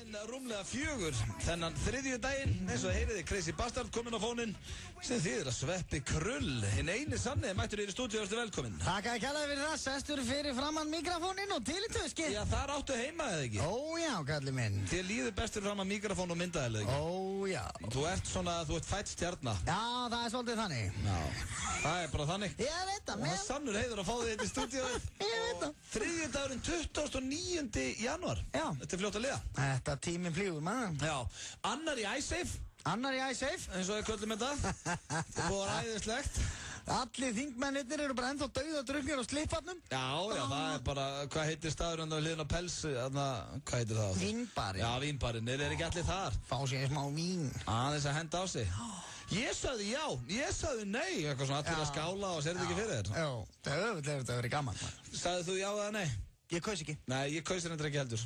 Klukkan rúmlega 4 þennan þriðjudaginn, eins og heyriði Crazy Bastard kominn á fóninn, sem þýðir að Sveppi Krull, hinn eini sanni, mættur í stúdíu, ertu velkominn. Takk að kjallaði fyrir það, sestur fyrir framann mikrofóninn og til í töski. Já, þar áttu heima eða ekki? Ó já, kallið minn. Þér líður bestur framann mikrofón og myndaðil eða ekki? Ó já. Þú ert fætt stjarna. Já, það er svolítið þannig. Já, það er bara þannig. Ég veit það, Og það sannur heiður að fá þig þetta í stúdíu. Ég veit það. Þriðjudagurinn 29. janúar. Já. Þetta er fljótt að liða. Þetta tíminn flýgur, maður. Já, annar í iSafe, Annar í iSafe. eins og við köllum þetta. Það var æðislegt. Allir þingmennirnir eru bara ennþá dauða drukknir á slipfarnum. Já, það er bara, hvað heitir staðurinn á hliðin á Pels, hvað heitir það? Vínbarinn. Já, vínbarinn, er ekki allir þar? Fá sér smá vín. Aðeins að henda á sig. Ég sagði já, ég sagði nei, eitthvað svona allir að skála og serði ekki fyrir þér. Já, það er auðvitað verið gaman. Sagði þú já eða nei? Ég kaus ekki. Nei, ég kaus þetta ekki heldur.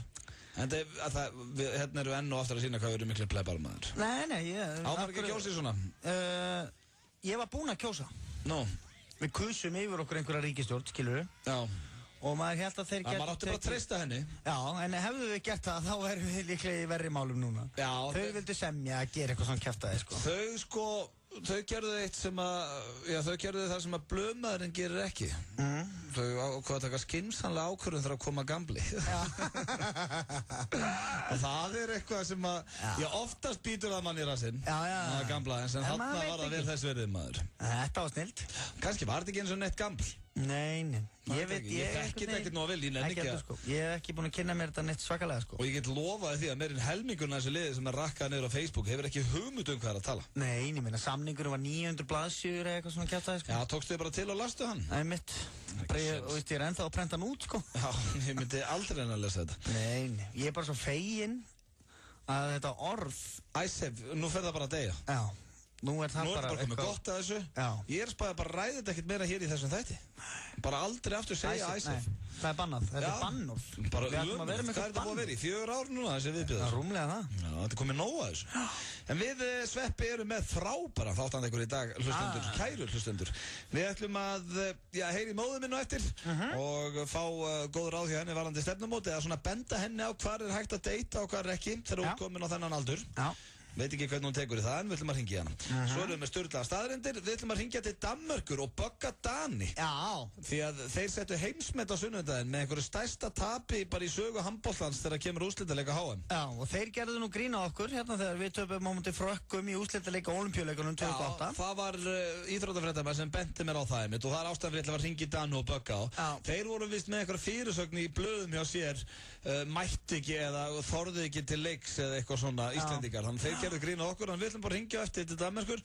En hérna eru enn og aftur að sína hvað við erum miklu plebar maður. Nei, ég... Ámar ekki að kjósa í svona? Ég var búinn að kjósa. Nú. Við kusum yfir okkur einhverja ríkisstjórn, skilurðu? Já. Og maður held að þeir Maður átti bara að treysta henni. Já, en hefðu við gert það, þá erum við líklega í verri málum núna. Já. Þau vildu semja að gera eitthvað svona kjaftaði, sko. Þau gerðu eitt sem þau gerðu það sem að blöðmaðurinn gerir ekki. Þau ákveða að taka skynsamlega ákvörðun þegar að koma gamli. Og það er eitthvað sem oftast býtur það mann í rassinn. Já. Gamla, en þarna var það vel þess verið maður. Þetta var snilt. Kannski var þetta ekki eins og neitt gaml. Nei. Ég þekki þetta ekkert nú að vel, ég nenni ekki að... Sko. Ég hef ekki búin að kynna mér þetta neitt svakalega, sko. Og ég get lofaði því að meirinn helmingurinn af þessu liði sem er rakkað niður á Facebook hefur ekki hugmynd hvað er að tala. Nei, ég meina samningurum var 900 blaðsjur eða eitthvað svona kjaftaði, sko. Já, tókstu þið bara til og lastu hann? Nei, mitt. Og veist, ég er ennþá að prenta hann út, sko. Já, ég myndi aldrei að lesa þetta. Nei, ég er bara svo feginn að þetta orð... iSafe, nú fer það bara að deyja. Já. Nú er það bara komið gott að þessu. Já. Ég er spæðið bara ræðið þetta ekkert meira hér í þessum þætti. Bara aldrei aftur segja iSafe. Nei, það er bannað, þetta er bannúr. Bara hvað er þetta búið að vera í? 4 ár núna þessi viðbjöður? Það er rúmlega það. Já, þetta er komið nóg að þessu. En við Sveppi erum með frábæra þáttandekur í dag, hlustendur, kæru hlustendur. Við ætlum að heyri móður minn og eftir og fá góð ráð hjá henni varðandi stefnumóti eða svona benda henni á hvað er hægt að deyta og hvað er ekki þegar hún komin á þennan aldur. Já. Veit ekki hvernig hún tekur í það, en við ætlum að hringja hana. Svo erum við með sturlaða staðreyndir, við ætlum að hringja til Danmörkur og bögga Dani. Já. Því að þeir settu heimsmet á sunnudaginn með einhverju stærsta tapi bara í sögu handboltans þegar kemur úrslitaleika HM. Já, og þeir gerðu nú grín á okkur hérna þegar við töpum á móti Frökkum í úrslitaleika Ólympíuleikunum 2008. Já, það var íþróttafréttamaður sem benti mér á það einmitt og það er ástæðan fyrir að hringja í Dani og bögga á. Þeir voru vist með einhverja fyrirsögn í blöðum hjá sér, mætti ekki eða þorðu ekki til leiks eða eitthvað svona Íslendingar. Þannig þeir gerðu grín á okkur, en við ætlum bara að hringja eftir til Danmerkur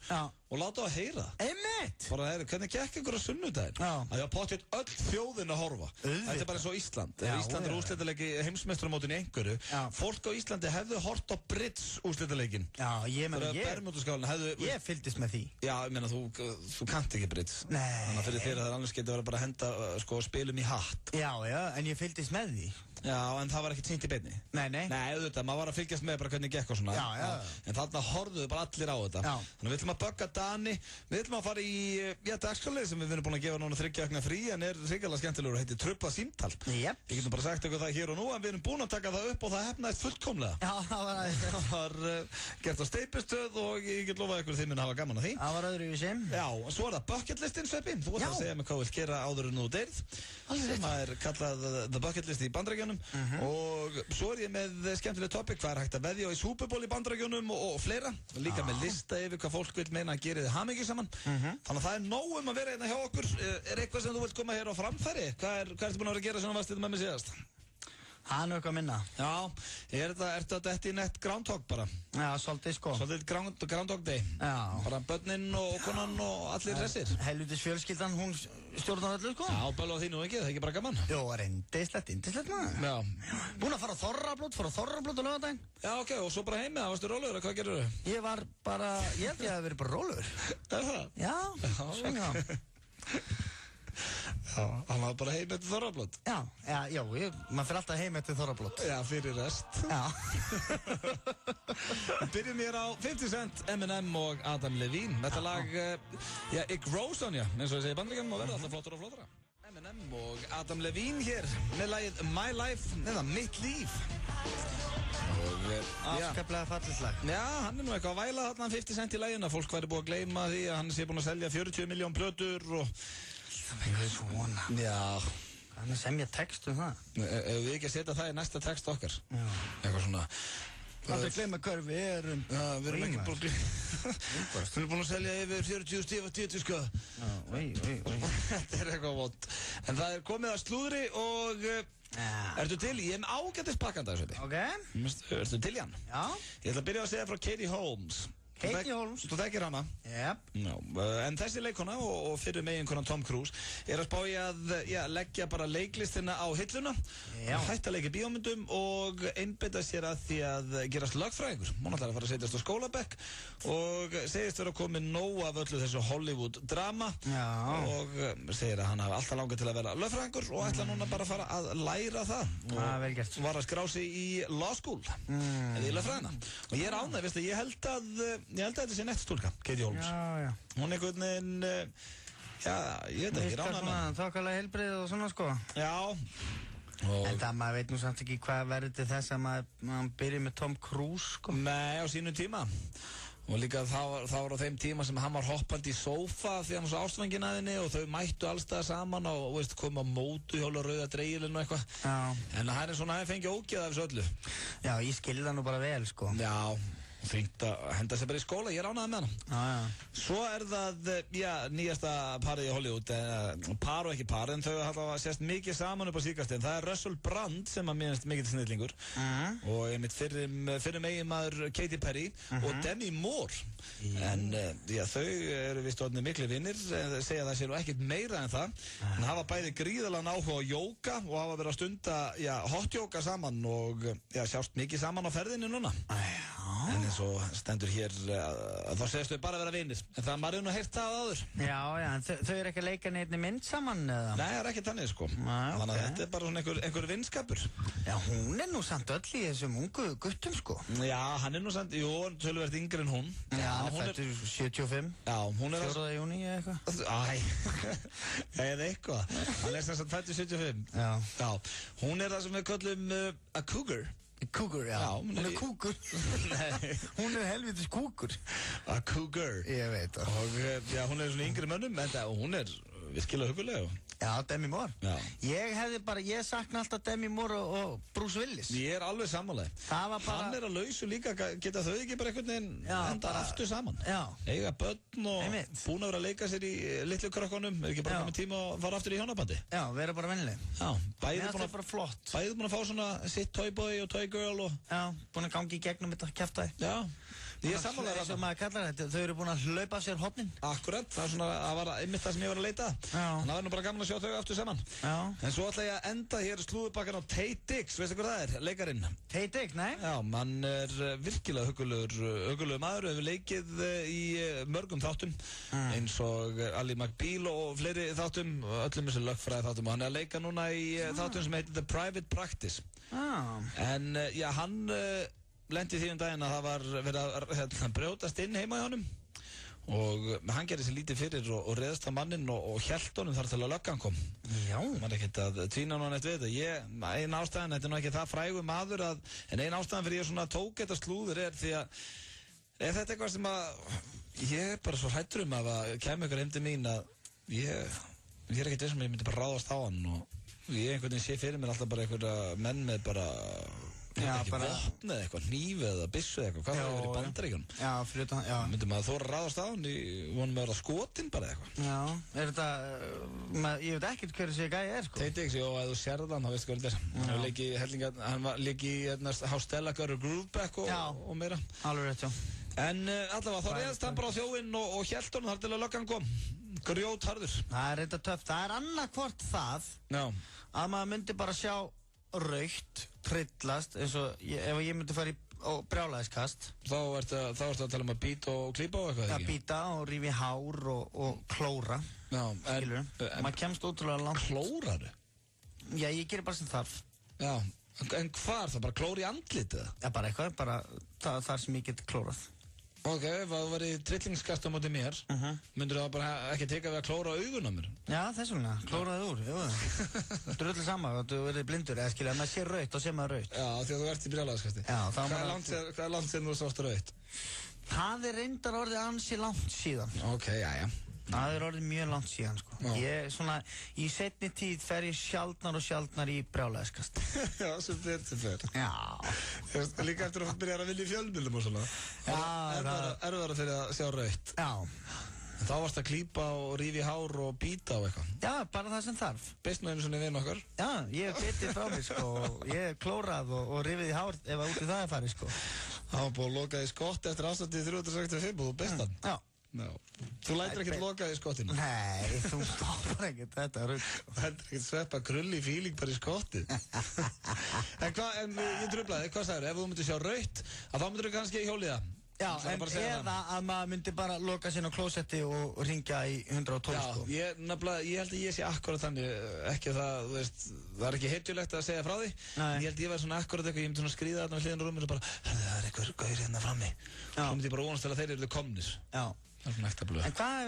og láta á að heyra. Einmitt! Bara hvernig gekk ykkur á sunnudaginn? Að ég potið öll þjóðin að horfa. Þetta er bara eins og Ísland. Ef Ísland er úrslitaleiki heimsmeistaramótin í einhverju, fólk á Íslandi hefðu hort á Brits úrslitaleikin. Já, ég fylgdist með því. Já, ég meina, þú kannt ekki Brits. Nei. Þannig að fyrir þér að það annars getur verið bara að henda spilum í hatt. Já, en ég fylgdist með því. Já, en það var ekki sýnt í beinni. Nei, auðvitað, maður var að fylgjast með bara hvernig gekk og svona. Já. En þarna horfðuðu bara allir á þetta. Þannig við ætlum að bögga Dani. Við ætlum að fara í dagskrárlið sem við erum búin að gefa núna 3 vikna frí, en er hrikalega skemmtilegur og heitir Trufla símtal. Ég getum bara sagt ykkur það hér og nú, en við erum búin að taka það upp og það hefnaðist fullkomlega. Já, það var gert á steypistöð og ég get lofað ykkur þið mun hafa gaman að því. Það var öðruvísi. Já, og svo er það bucket listin, Sveppi. Þú ætlar að segja mig hvað vilt gera áður en þú deyrð. Sem er kallað the bucket list í Bandaríkjunum. Og svo er ég með skemmtileg topic, hvað er hægt að veðja í Super Bowl í Bandaríkjunum og fleira. Líka með lista yfir hvað fólk vil meina að gera þið hamingju saman. Þannig að það er nóg að vera hérna hjá okkur. Er eitthvað sem þú vilt koma hér á framfæri? Hvað ertu búin að vera að gera sem þú varst þetta með mig síðast? Það er nú eitthvað minna. Já, ertu að detti í nett Groundhog bara? Já, svolítið sko. Svolítið Groundhog Day. Já. Bara börnin og konan og allir hressir. Helvitis fjölskyldan, hún stjórnar öllu sko. Já, bælu á þínu ekki, það er ekki bara gaman. Jó, indislegt maður. Já. Búin að fara á Þorrablót á laugardaginn. Já, ok, og svo bara heimið, varstu rólegur, hvað gerur þau? Ég var bara, ég held ég að vera bara rólegur. Er það? Já, svona. Já, hann var bara heim eftir Þorrablót. Já, maður fyrir alltaf heim eftir Þorrablót. Já, fyrir rest. Já. Byrjum hér á 50 Cent, Eminem og Adam Levine. Þetta lag, It Grows on ya, eins og ég segi í Bandaríkjunum og verða alltaf flottur og flottara. Eminem og Adam Levine hér með lagið My Life, eða Mitt Líf. Og afskaplega fallegt lag. Já, hann nú eitthvað að væla þarna 50 cent í lagina. Fólk væri búið að gleyma því að hann sé búin að selja 40 miljón plötur og... Það verður svona. Já. Hann semja text það. Ef við ekki að setja það í næsta text okkar. Já. Eitthvað svona. Það gleyma hver við erum. Já, við erum ekki búin að gleyma. Við erum búin að selja yfir 40 stífa tíu, Já, oi. Þetta eitthvað vott. En það komið að slúðri og... Ertu til? Ég ágætis pakkanda þessu. Ok. Ertu til í hann? Já. Ég ætla að byrja að segja frá Katie Holmes. Katie Holmes. Þú þekkir hana? Yep. En þessi leikona og fyrir meginkonan Tom Cruise að spá í að leggja bara leiklistina á hilluna, hætta að leika í bíómyndum og einbeita sér að því að gerast lögfræðingur. Hún ætlar að fara að setjast á skólabekk og segist vera komið nóg af öllu þessu Hollywood drama og segir að hann hafi alltaf langað til að vera lögfræðingur og ætla núna bara að fara að læra það. Vel gert. Var að skrá sig í law school, eða í lögfræðina. Og ég ánægð, veistu, ég held að þetta sé nett stúlka, Katie Holmes. Já. Hún einhvern veginn, ég veit ekki, rána með hann. Þokkalega heilbrigð og svona sko. Já. En það maður veit nú samt ekki hvað verður til þess að maður byrja með Tom Cruise sko. Nei, á sínum tíma. Og líka það var á þeim tíma sem hann var hoppandi í sófa því hann var svo ástfanginn að henni og þau mættu allstað saman og kom á mótuhjól og rauða dreigilinn og eitthvað. Já. En hann svona, hann fengi ógeð af þessu öllu. Já, ég skilði það nú bara vel sko. Já. Fengt að henda sér bara í skóla, ég ánægði með hann. Já. Svo það, nýjasta parið í Hollywood, par og ekki par, en þau hafa sést mikið saman upp á síðkastinn. Það Russell Brand sem að minnast mikið snillingur og einmitt fyrir eiginmaður Katy Perry og Demi Moore. En þau eru vist orðnir miklu vinnir, segja það sé nú ekkert meira en það, en hafa bæði gríðalega áhuga á jóga og hafa verið að stunda hot-jóga saman og sjást mikið saman á ferðinni núna. En eins og stendur hér þá segist þau bara að vera vinir. En það maður nú heyrt það áður. Já, en þau eru ekki að leika neitt mynd saman eða? Nei, það ekki þannig sko. Þannig að þetta bara svona einhver vinskapur. Já, hún nú samt öll í þessum ungu guttum sko. Já, hann nú samt, töluvert yngri en hún. Já, hann fættur 75. Já, hún 4. júní eða eitthvað. Eða eitthvað. Hann sem sagt fættur 75. Já. Hún það sem við köllum a cougar. Cougar, já. Hún kúkur. Nei. Hún helvitis kúkur. A cougar. Ég veit það. Og hún svona yngri mönnum, en hún virkilega hugulega. Já, Demi Moore. Já. Ég sakna alltaf Demi Moore og Bruce Willis. Ég alveg sammála. Það var bara... Hann að lausu líka, geta þau ekki bara einhvern veginn enda aftur saman? Já. Eiga börn og búin að vera að leika sér í litlu krökkunum, ekki bara komið tíma að fara aftur í hjónabandi? Já, vera bara vennileg. Já, bæði búin að fá svona sitt toy boy og toy girl og... Já, búin að gangi í gegnum þetta kjaftaði. Já. Ég sammála það sem maður kallar þetta, þau eru búin að hlaupa sér hornin. Akkurat, það var einmitt það sem ég var að leita. Þannig að það nú bara gaman að sjá þau aftur saman. Já. En svo ætla ég að enda hér slúðubakkan á Taye Diggs, veistu hvað það leikarinn? Taye Diggs, nei? Já, hann virkilega hugulegur maður, hefur leikið í mörgum þáttum, eins og Ali McBeal og fleiri þáttum, öllum þessu lögfræði þáttum, og hann að leika núna í þáttum sem heitir The Private Practice. En hann lendi því daginn að það var verið að brjótast inn heima hjá honum og hann gerði sér lítið fyrir og reðst á mannin og hélt honum þar til að löggan kom. Já. Man ekkert að tvína hann eitt við þetta. Ein ástæðan, þetta nú ekki það frægu maður en ein ástæðan fyrir ég svona tók þetta slúður því að þetta eitthvað sem að ég bara svo hrættur að kemur ykkur heim til mín að ég ekkert ég myndi bara ráðast á hann og ég einhvern veginn sé fyrir mér alltaf bara einhverja menn með bara ekki vopn eða eitthvað, hníf eða byssu eða eitthvað, hvað það er í Bandaríkjunum? Já, fyrir þetta, já. Myndum að þóra ráðast á hann í vonum að vera skotinn bara eitthvað. Já, þetta, ég veit ekkert hverju þessi gæi sko. Taye Diggs, jú, ef þú sérð hann, þá veistu hvað þetta er. Hann var líki í Stella Girl Grooveback og meira. Alveg rétt, já. En allavega, þá reyðast hann bara á þjófinn og hélt honum þar til að löggan kom. Grjótharður. Það er reynda töff. Það er annarkvort það að maður myndi bara sjá raukt, trillast, eins og ef ég myndi fara í brjálæðiskast. Þá ertu að tala um að býta og klípa og eitthvað, ekki? Já, býta og rífi hár og klóra. Já, skilur. Maður kemst ótrúlega langt. Klóraðu? Já, ég gerir bara sem þarf. Já, en hvar? Það bara klóri í andlitið? Já, bara eitthvað, þar sem ég get klórað. Ok, ef það var í trillingskast á móti mér, myndur það bara ekki teka við að klóra augun á mér? Já, þess vegna, klóraði úr, jú. Drullu sama, þú verið blindur, eða skilja, ef maður sé rautt, þá sé maður rautt. Já, því að þú ert í brjálæðiskasti. Já, þá Hvað er langt síðan þú sást rautt? Það er reyndar orðið ansi langt síðan. Ok, já. Það er orðið mjög langt síðan, sko. Ég, svona, í seinni tíð fer ég sjaldnar og sjaldnar í brjálæðiskast. Já, sem fer. Já. Líka eftir að byrja að vilja í fjölmiðlum og svona. Já, Erfiðara fyrir að sjá rautt. Já. Þá varst að klípa og rífa í hár og bíta og eitthvað. Já, bara það sem þarf. Beist nú einu svona vinn okkar. Já, ég hef bitið frá mig, sko. Ég hef klórað og rifið í hár ef að út í það er farið, sko. Það var búið að loka í skotti eftir afstandið 365 og þú beist hann. Já. No. Þú lætur ekkert loka í skottinu? Nei, þú stoppar ekkert, þetta er rugg. Þú heldur ekkert sveppa krulli fíling bara í skottið. En ég truflaði, hvað sagður? Ef þú myndir sjá rautt, að þá myndir þú kannski hjólið það? Já, eða að maður myndi bara loka sér á klósetti og ringja í 112, sko. Já, ég held að ég sé akkurat þannig, ekki það, þú veist, það er ekki heitjulegt að segja frá því. En ég held ég væri svona akkurat eitthvað, ég myndi svona skríða þarna við hliðina á rúminu og bara, það er eitthvað gaur hérna frammi. Svo myndi ég bara vonast til að þeir eru komnir. Já. Það er svona ekta blöð. En hvað er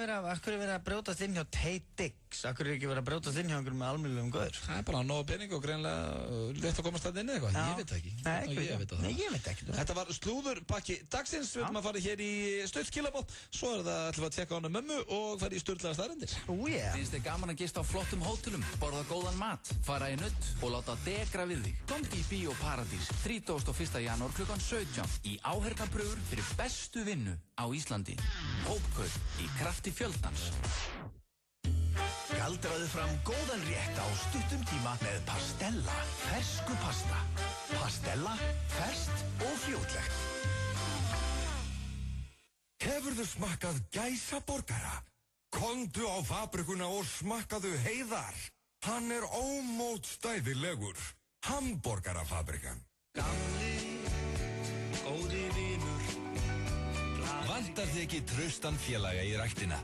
verið að brjótast inn hjá Tate Diggs? Akkur er ekki verið að brjótast inn hjá einhverjum með almennilegum gaur? Það er bara að nóga pening og greinlega létt að komast þarna inn eða eitthvað. Ég veit ekki. Nei, ég veit ekki. Þetta var slúðurpakki dagsins. Við ætlum að fara hér í stöldskilabótt. Svo ætlum við að tjekka á hana mömmu og fara í sturlaðar staðreyndir. Finnst þið gaman að gista á flottum hótelum, borða góðan mat, fara í nudd og láta degra við þig? Komdu í Bíó Paradís 31. janúar klukkan 17 í áheyrnarpröfur fyrir bestu vinnu á Íslandi. Hópkaup í krafti fjöldans. Galdraðu fram góðan rétt á stuttum tíma með Pastella, fersku pasta. Pastella, ferskt og fljótlegt. Hefurðu smakkað gæsaborgara? Komdu á fabrikuna og smakkaðu Heiðar. Hann er ómótstæðilegur. Hamborgarafabrikan. Góði vinur. Vantar þig ekki traustan félaga í ræktina?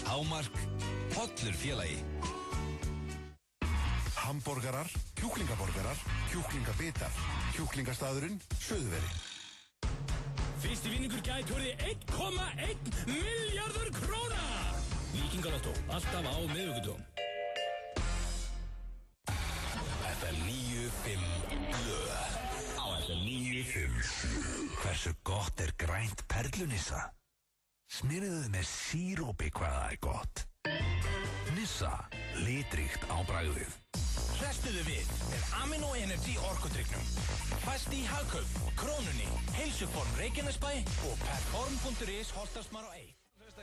Hámark, hollur félagi. Hamborgarar, kjúklingaborgarar, kjúklingabitar. Kjúklingastaðurinn, Suðveri. Fyrsti vinningur gæti orðið 1,1 milljarður króna. Víkingalotto, alltaf á miðvikudögum. FM 95 blöð. Á FM 95. Hversu gott er grænt perlunissa? Smyrðuðu með sírópi hvað það er gott. Nissa, litríkt á bragðið. Hrestuðu við með Amino Energy orkudrykknum. Fæst í Hagkaup, Krónunni, Heilsuform Reykjanesbæ og Perform.is Holtarsmar og 1.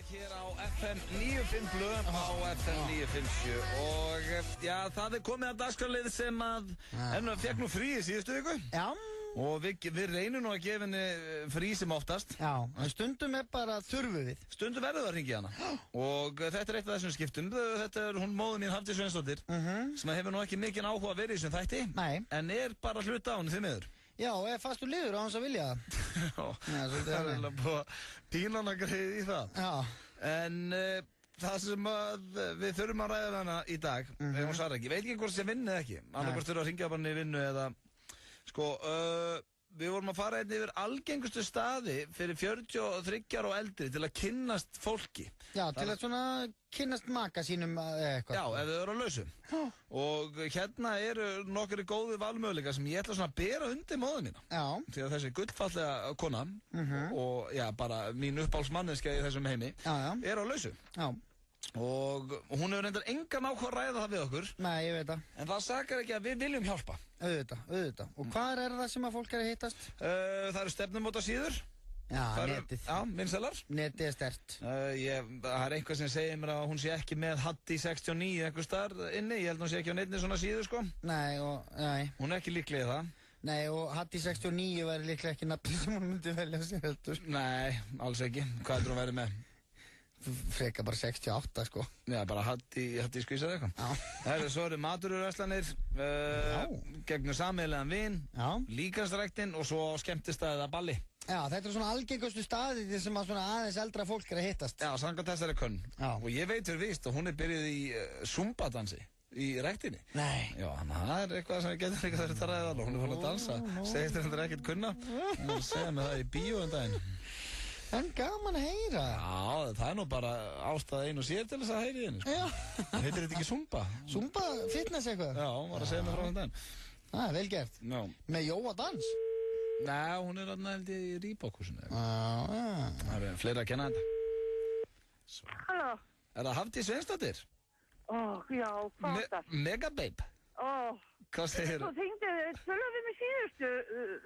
Hér á FM 95 blöð á FM 957 og já, það er komið að dagskrárlið sem að fekk nú frí í síðustu viku. Já. Og við reynum nú að gefa henni frí sem oftast. Já, en stundum er bara þurfu við. Stundum verður það að ringja hana. Og þetta er eitt af þessum skiptum. Þetta er hún móður mín Hafdís Sveinsdóttir sem hefur nú ekki mikinn áhuga að vera í þessum þætti. Nei. En er bara hluta á henni því miður. Já, er fastur liður á hans að vilja það. Já, það er alveg búið að pína hana greið í það. Já. En það sem við þurfum að ræða hana í dag, ef hún svarar ekki. Veit ekki hvort sem vinni eða ekki. Annarkvort þurfum að ringja bara í vinnu eða... Sko, við vorum að fara einnig yfir algengustu staði fyrir 43 og eldri til að kynnast fólki. Já, til að svona kynnast maka sínum eitthvað. Já, ef þau eru á lausu. Og hérna eru nokkri góði valmöguleika sem ég ætla svona að bera undir móðu mína. Já. Því að þessi gullfallega kona og já, bara mín uppáhaldsmanneska í þessum heimi er á lausu. Já. Og hún hefur reyndar engan áhuga að ræða það við okkur. Nei, ég veit það. En það sakar ekki að við viljum hjálpa. Auðvitað. Og hvað er það sem að fólk er að hittast? Það eru stefnumótasíður. Já, netið. Já, vinsælar. Netið er sterkt. Það er einhver sem segir mér að hún sé ekki með Hatti 69 einhver starf inni. Ég held hún sé ekki á neinni svona síðu, sko. Nei. Hún er ekki líklega í það. Nei, og Hatti 69 væri líklega ekki nafn sem hún myndi velja sér heldur. Nei, alls ekki. Hvað heldur hún verið með? Freka bara 68, sko. Já, bara Hatti skvísað eitthvað. Já. Svo eru matururverslanir, gegnum sameiginlegan vin, líkansræktin og svo skemmtistæðið að balli. Já, þetta er svona algengustu staðið sem að svona aðeins eldra fólk er að hittast. Já, samkvæmt þessari könn. Og ég veit fyrir víst að hún er byrjuð í zumbadansi í ræktinni. Nei. Já, það er eitthvað sem ég getur líka þurft að ræða alveg. Hún er fann að dansa. Segist þetta ekkert kunna. Hún segja mig það í bíó daginn. En gaman að heyra. Já, það nú bara ástæða einu sér til þess að heyri henni, sko. Já. Heitir þetta ekki Zumba? Zumba fitness eitthvað? Já, hún var að segja mig frá þann daginn. Það vel gert. Já. Með Jóa dans? Nei, hún þarna held ég í Reebok-húsinu. Já. Það fleiri að kenna þetta. Halló? Það Hafdís Sveinsdóttir? Já, hvað er það? Megababe. Hvað segir Þú þingdi, tölum við með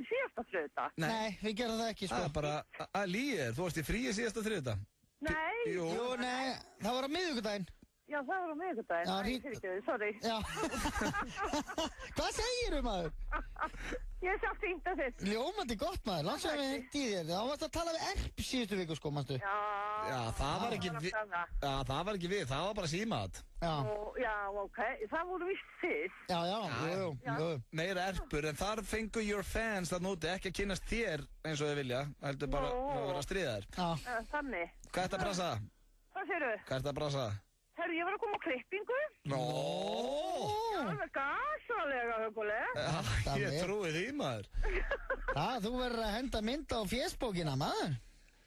síðasta þriðjudag? Nei, við gerum það ekki, sko. Það er bara að líða þér, þú varst í fríi síðasta þriðjudag. Nei. Jú, nei, það var á miðvikudaginn. Já, það var á miðvikudaginn. Já, sorry. Já. Hvað segirðu, maður? Ég sá fínt að þitt. Ljómandi gott, maður. Landsvæði við hitt í þér. Þá varst að tala við Erp síðustu viku, sko, manstu. Já, það var ekki við. Já, það var ekki við, það var bara símat. Já, ok. Það voru vist fyrst. Já, jú. Meira Erpur, en þar fengu your fans það núti ekki að kynnast þér eins og þau vilja. Það heldur bara að vera að stríða þér. Þannig. Hvað er þetta að brasa? Hvað segirðu? Hvað er þetta að brasa? Herru, ég var að koma á klippingu. Það er gasalega huguleg. Ég trúi því, maður. Þú verður að henda mynd á fésbókina, maður.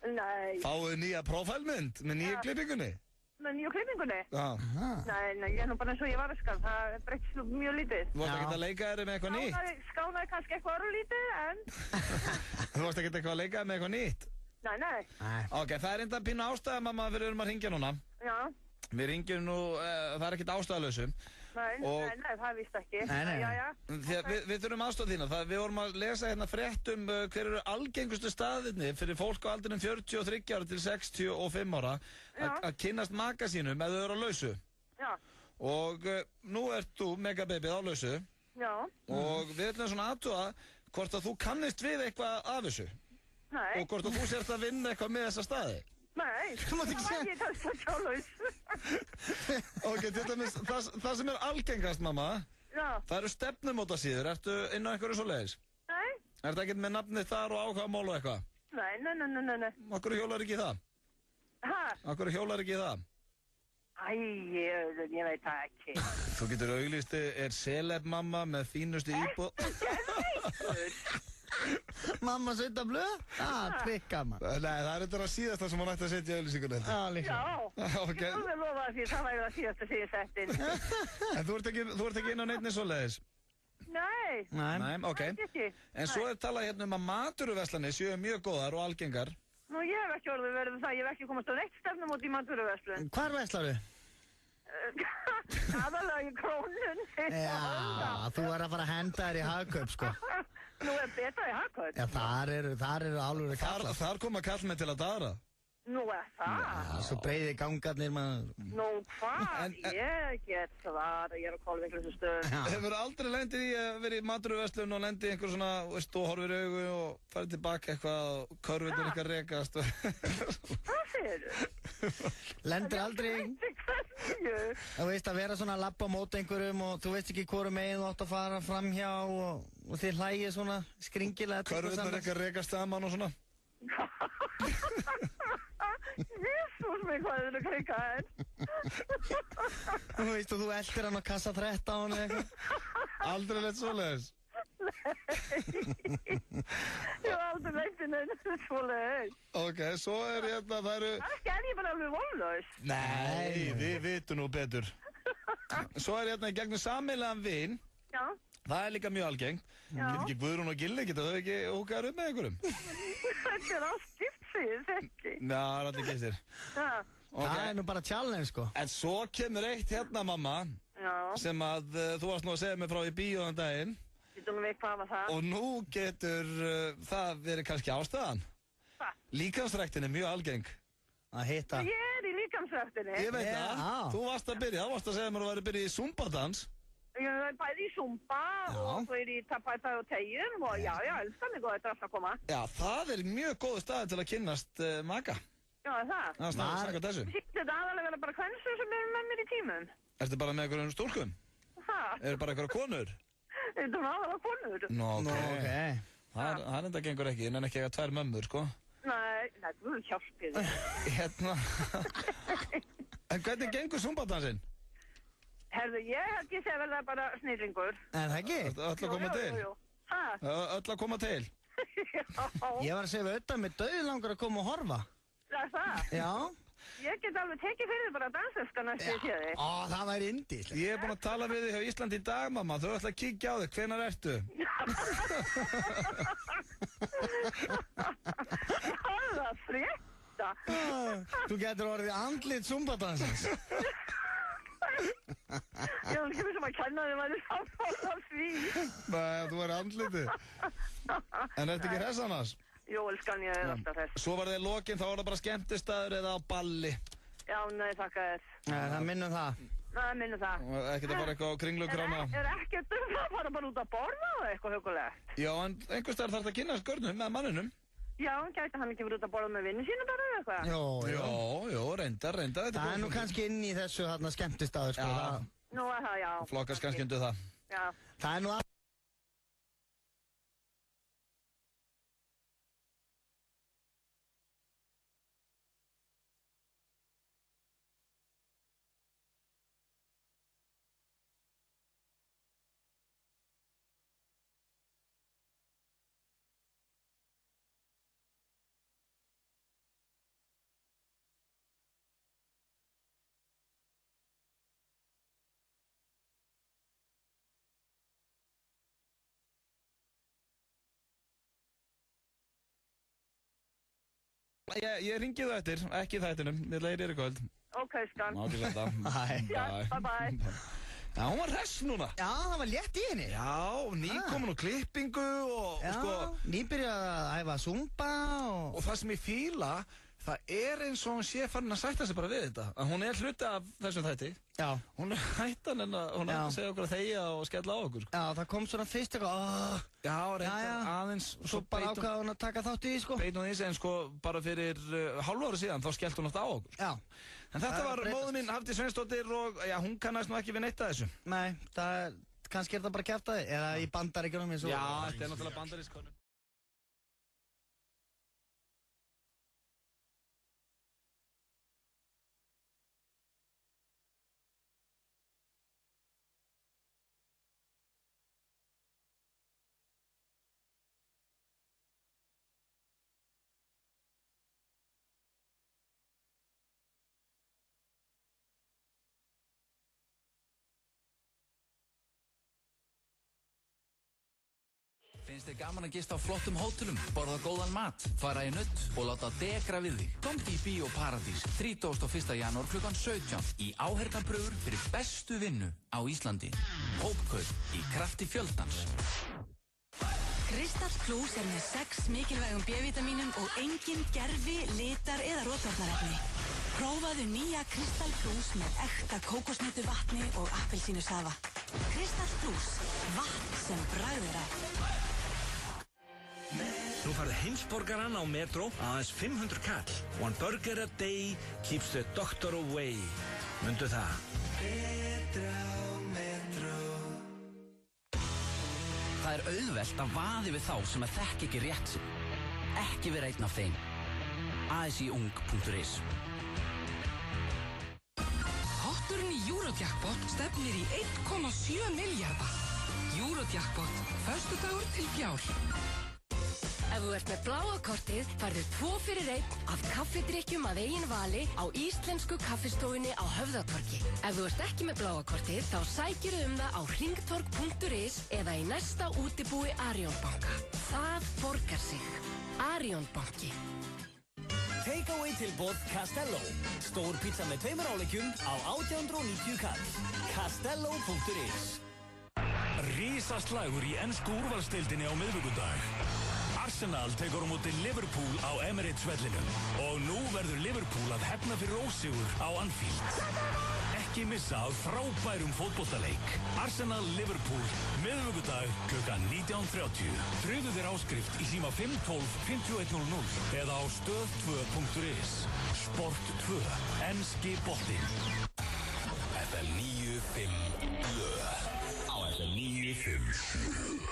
Nei. Fáðu nýja prófælmynd með nýju klippingunni. Með nýju klippingunni? Já. Nei, ég er nú bara eins og ég var að skan. Það breytist nú mjög lítið. Þú varst ekki að leika þér með eitthvað nýtt? Skánaði kannski eitthvað öru lítið, en... Þú varst ekki eitthvað að leika þér með eitthvað nýtt? Nei. Ok, það er enda pínu ástæða, mamma, við erum að hringja núna. Já. Við ringjum nú, það er ekkert ástæðalösum. Nei, það víst ekki. Nei. Við þurfum aðstoð þína. Við vorum að lesa hérna frétt hver eru algengustu staðirni fyrir fólk á aldrinum 43 ára til 65 ára að kynnast maka sínum ef þau eru á lausu. Já. Og nú ert þú, Megababy, á lausu. Já. Og við ætlum svona aðtúa hvort að þú kannist við eitthvað af þessu. Nei. Og hvort að þú sért að vinna eitthvað með þessa staði. Nei, það var ekki það sjálflaus. Ok, til dæmis, það sem er algengast, mamma, það eru stefnumótasíður. Ertu inn á einhverju svoleiðis? Nei. Er það ekkert með nafnið þar og áhugamál og eitthvað? Nei. Akkur hjólar ekki í það? Akkur hjólar ekki í það? Ég veit það ekki. Þú getur auglýsti, er celeb mamma með fínustu íbúð. Mamma setja blöð? Trikka maður. Nei, það er þetta síðasta sem hún ætti að setja í auglýsingunni. Já, ég vil lofa því það væri það síðasta sem ég sett inn. En þú ert ekki inn á neittni svoleiðis? Nei, ok. En svo er talað hérna að matvöruverslanir séu mjög góðar og algengar. Nú, ég hef ekki orðið verið það, ég hef ekki komast á neitt stefnumót í matvöruverslun. Hvar verslar þú? Aðalega í Krónun. Já, þú er að fara að henda þér í Hagkaup, sko. Nú er betra í Hagkaup. Já, þar eru alveg kallar. Þar koma kallmenn til að daðra. Nú er það. Já, svo breiði gangarnir maður. Nú hvað? Ég get svar, ég er á kolviklustu stöð. Hefur aldrei lendið í að vera í matvöruverslun og lendið í einhver svona, veist, og horfir í augu og farið tilbaka eitthvað og körfitur eitthvað rekast og... Hvað segir þú? Lendir aldrei... Þú veist að vera svona að labba á móti einhverjum og þú veist ekki hvoru meginn þú átt að fara framhjá og þið hlægir svona skringilega... Körfitur eitthvað rekast saman og svona. Jesús mig, hvað er þetta krika henn? Þú veist og þú eldir hann á kassa 13 eða eitthvað. Aldrei lett svoleiðis? Nei. Ég hef aldrei leit inn einu svoleiðis. Ok, svo er hérna, það eru... Kannski er ég bara alveg vonlaus. Nei, við vitum nú betur. Svo er hérna í gegnum sameiginlegan vin. Já. Það er líka mjög algengt. Getur ekki Guðrún og Gilli, getur þau ekki húkaður upp með einhverjum? Þetta er allt skipt sig, ekki. Já, það er allir gistir. Það er nú bara challenge, sko. En svo kemur eitt hérna, mamma, sem að þú varst nú að segja mig frá í bíóðan daginn. Getur nú við hvað var það? Og nú getur það verið kannski ástæðan. Hvað? Líkamsræktin er mjög algeng. Að hitta. Ég er í líkamsræktinni. Ég veit það. Þú varst að byrja, þú varst að segja mér að þú væri byrjað í Zumba-dans. Ég er bæði í Zumba og svo er í Tapata og Tegjum og já, elskar mig og þetta er alltaf að koma. Já, það er mjög góð staði til að kynnast maka. Já, það. Það er snakka þessu. Sýtti þetta aðalega bara kvensur sem eru með mér í tímum. Ertu bara með einhverjum stúlkum? Eru bara einhverja konur? Þetta er aðalega konur. Nó, ok. Það enda gengur ekki, en ekki eitthvað 2 mömmur, sko. Nei, þú hjálpið. Hérna. En hvernig gengur Zumba-dansinn? Herðu, ég held ég sé vel það bara snillingur. En það ekki? Öll að koma til? Jú. Öll að koma til? Ég var að segja við auðvitað með dauðlangur að koma og horfa. Það? Já. Ég get alveg tekið fyrir bara danseska næstu í séði. Ó, það væri indislegt. Ég búinn að tala við þig hjá Íslandi í dag, mamma. Þau ætla að kíkja á þig. Hvenær ertu? Það er frétta. Þú getur orðið andlit zumbadansins. Ég var ekki sem að kenna þig væri samfátt af því. Nei, þú er andlitið. En ertu ekki hress annars? Jú, elskan, ég er alltaf hress. Svo var þið lokinn, þá var það bara skemmtistaður eða á balli. Já, nei, þakka þér. Nei, það minnum það. Það minnum það. Og ekkert að fara eitthvað á kringlugrána. Er ekkert að fara bara út að borða eða eitthvað hugulegt? Já, en einhvers staðar þarf það að kynast görnum með manninum. Já, gæti hann ekki verið út að borða með vinnu sína bara eða eitthvað? Jó, reyndar. Það er nú kannski inn í þessu þarna skemmtistaður, sko. Já. Nú er það, já. Flokkast kannski undir það. Já. Það er nú Ég ringi það eftir, ekki þættinum. Ég ætla að heyra í kvöld. Ok, skan. Ákveð þetta. Já, bye. Já, hún var hress núna. Já, það var létt í henni. Já, nýkomin og klippingu og sko... Nýbyrjað að æfa zumba og... Og það sem ég fíla, það er eins og hún sé farin að sætta sig bara við þetta. Að hún er hluti af þessum þætti. Já. Hún er hættan en hún er að segja okkur að þegja og skella á okkur. Já, það kom svona fyrst eitthvað, Já, reyndar aðeins. Svo bara ákvaða hún að taka þátt í því, sko. Beit hún því en sko bara fyrir hálfu ári síðan þá skellt hún alltaf á okkur. Já. En þetta var móður mín, Hafdís Sveinsdóttir og já, hún kannast nú ekki við neitt að þessu. Nei, kannski er það bara kjaftaði, eða í Bandaríkjunum eins og... Já, þetta er náttúrulega bandarísk konum. Finnst þið gaman að gista á flottum hótelum, borða góðan mat, fara í nudd og láta degra við þig? Komdu í Bíó Paradís 31. janúar klukkan 17 í áheyrnarpröfur fyrir bestu vinnu á Íslandi. Hópkaup í krafti fjöldans. Kristall Plus er með 6 mikilvægum B-vitamínum og engin gerfi, litar eða rotvarnarefni. Prófaðu nýja Kristall Plus með ekta kókosnötu vatni og appelsínusafa. Kristall Plus, vatn sem bragðir af. Nú farðu heimsborgaran á Metro aðeins 500 kall. One burger a day keeps the doctor away. Mundu það. Það er auðvelt að vaði við þá sem að þekki ekki rétt sinn. Ekki vera einn af þeim. asiung.is Potturinn í Eurojackpot stefnir í 1,7 milljarða. Eurojackpot, föstudagur til fjár. Ef þú ert með bláa kortið, færðu 2 fyrir 1 af kaffidrykkjum að eigin vali á Íslensku kaffistofunni á Höfðatorgi. Ef þú ert ekki með bláa kortið, þá sækirðu það á hringtorg.is eða í næsta útibúi Arion banka. Það borgar sig. Arion banki. Takeaway tilboð Castello. Stór pizza með 2 áleikjum á 1890 kall. Castello.is Risaslagur í ensku úrvalsdeildinni á miðvikudag. Arsenal tekur á móti Liverpool á Emirates vellinum og nú verður Liverpool að hefna fyrir ósigur á Anfield. Ekki missa af frábærum fótboltaleik. Arsenal-Liverpool, miðvikudag klukkan 19:30. Tryggðu þér áskrift í síma 512 5100 eða á stöð2.is. Sport 2, enski boltinn. FM 95 blöð. Á FM 95.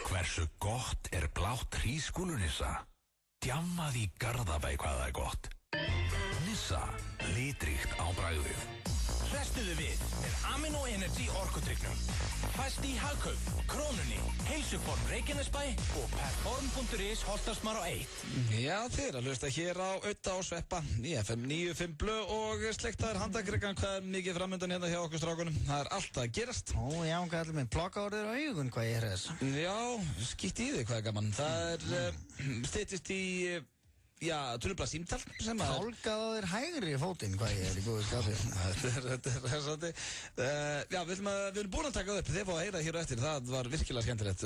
Hversu gott er blátt hrísgrjónunissa? Djammað í Garðabæ hvað það er gott. Nissa, litríkt á bragðið. Hrestuðu við með Amino Energy orkudrykknum. Fæst í Hagkaup, Krónunni, Heilsuform Reykjanesbæ og Perform.is Holtasmar á 1. Já, þið að hlusta hér á Udda og Sveppa í FM 95 Blö og slektaður handakrikan hvað mikið framöndan hérna hjá okkur strákunum. Það allt að gerast. Ó, já, hvað allir minn, plokka orðir á augun hvað ég þess. Já, skýtt í þig hvað gaman. Það styttist í... Já, trufla símtal sem að... Tálkað á þér hægri fótinn, hvað ég í góðu skapi. Þetta er svolítið. Já, við erum búin að taka það upp. Þið fá að heyra hér og eftir. Það var virkilega skemmtilegt.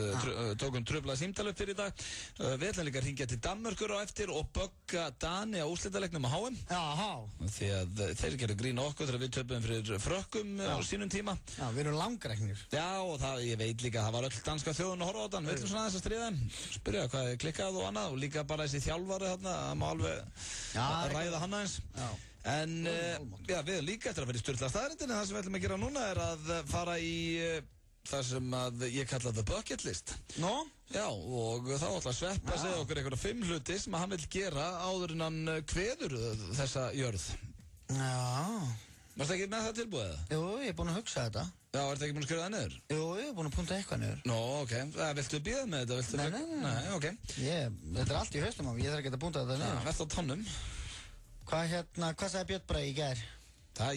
Tókum trufla símtal upp fyrir í dag. Við ætlum líka að hringja til Danmörkur á eftir og bögga Dani á úrslitaleiknum á HM. Jáhá. Því að þeir gerðu grín okkur þegar við töpum fyrir frökkum á sínum tíma. Já, við erum langræknir. Já, og það, ég veit líka, það var öll danska þjóðun að horfa á þann. Við ætlum svona aðeins að stríða þeim, spyrja hvað er klikkað og annað og líka bara þessi þjálfari þarna, það má alveg ræða hann aðeins. En já, við erum líka eftir að vera í sturla staðrindin, en það sem við ætlum að gera núna er að fara í það sem að ég kalla the bucket list. Nó? Já, og þá ætla að Sveppa að segja okkur einhverja 5 hluti sem að hann vil gera áður en hann kveður þessa jörð. Já. Varstu ekki með það tilbúið eða? Jú, ég er búin að hugsa þetta. Já, ertu ekki búin að skrifa það niður? Jú, ég er búin að punta eitthvað niður. Nó, ok. Viltu bíða með þetta? Nei, ok. Þetta er allt í haustum á mig, ég þarf ekki að punta þetta niður. Verð á tónnum. Hvað sagði Björn Bragi í gær?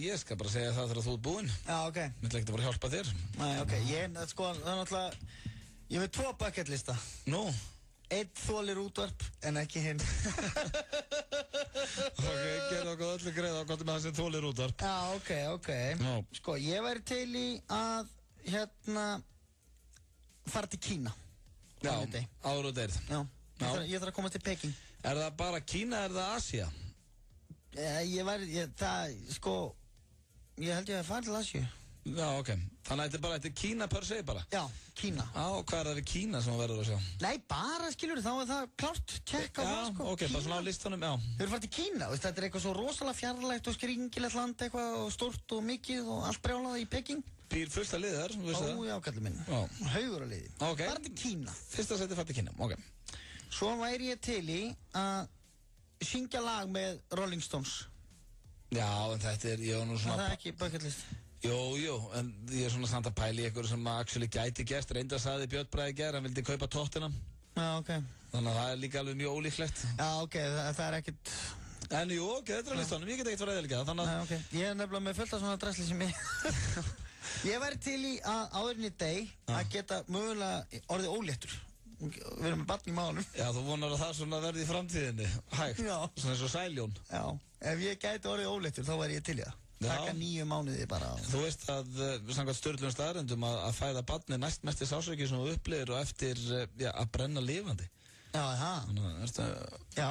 Ég skal bara segja það þegar þú ert búinn. Já, ok. Mér ætla ekki að vera að hjálpa þér. Nei, ok. Það er náttúrulega... Ég hef 2 bucket lista. Nú? 1 þolir útvarp, en ekki hinn. Ok, gerðu okkur öllu greið á hvort með það sem þolir útvarp. Já, ok. Já. Sko, ég væri til í að, fara til Kína. Já, áður og deyrð. Já. Ég þarf að komast til Peking. Er það bara Kína, er það Asía? Ég held ég að fara til Asíu. Já, ok. Þannig að þetta er Kína per se bara? Já, Kína. Já, og hvað er það við Kína sem þú verður að sjá? Nei, bara skilur þá er það klárt, tjekka á það sko. Já, ok, bara svona á listanum, já. Þau eru farið til Kína, þetta er eitthvað svo rosalega fjarlægt og skringilegt land eitthvað og stórt og mikið og allt brjálað í Peking. Býr fullt að liðar, þú veist það? Já, kallið minn. Haugur að liði. Ok. Farið til Kína. Fyrsta seti farið til Kína, ok. Svo væri ég til í að syngja lag með Rolling Stones. Já, en þetta er, ég var nú svona... Það er ekki bucket list. Jú, en ég er svona samt að pæla í eitthvað sem actually gæti gerst. Reynda sagði Björn Bragi í gær, hann vildi kaupa Tottenham. Já, ok. Þannig að það er líka alveg mjög ólíklegt. Já, ok, það er ekkert... En jú, ok, þetta er á listanum, ég get ekkert farið eða þannig að... Já, ok, ég er nefnilega með fullt af svona drasli sem ég væri til í að áðurinn í deg að geta mögulega orðið óléttur. Við erum með barn í málum. Já, þú vonar að það svona verði í framtíðinni, hægt. Já. Svona eins og Sæljón. Já, ef ég gæti orðið óléttur þá væri ég til í það. Taka 9 mánuði bara. Þú veist að samkvæmt Sturlunum staðrendum að fæða barni næst mesti sásauki sem þú upplifir og eftir að brenna lifandi. Já, það. Þannig að ertu... Já,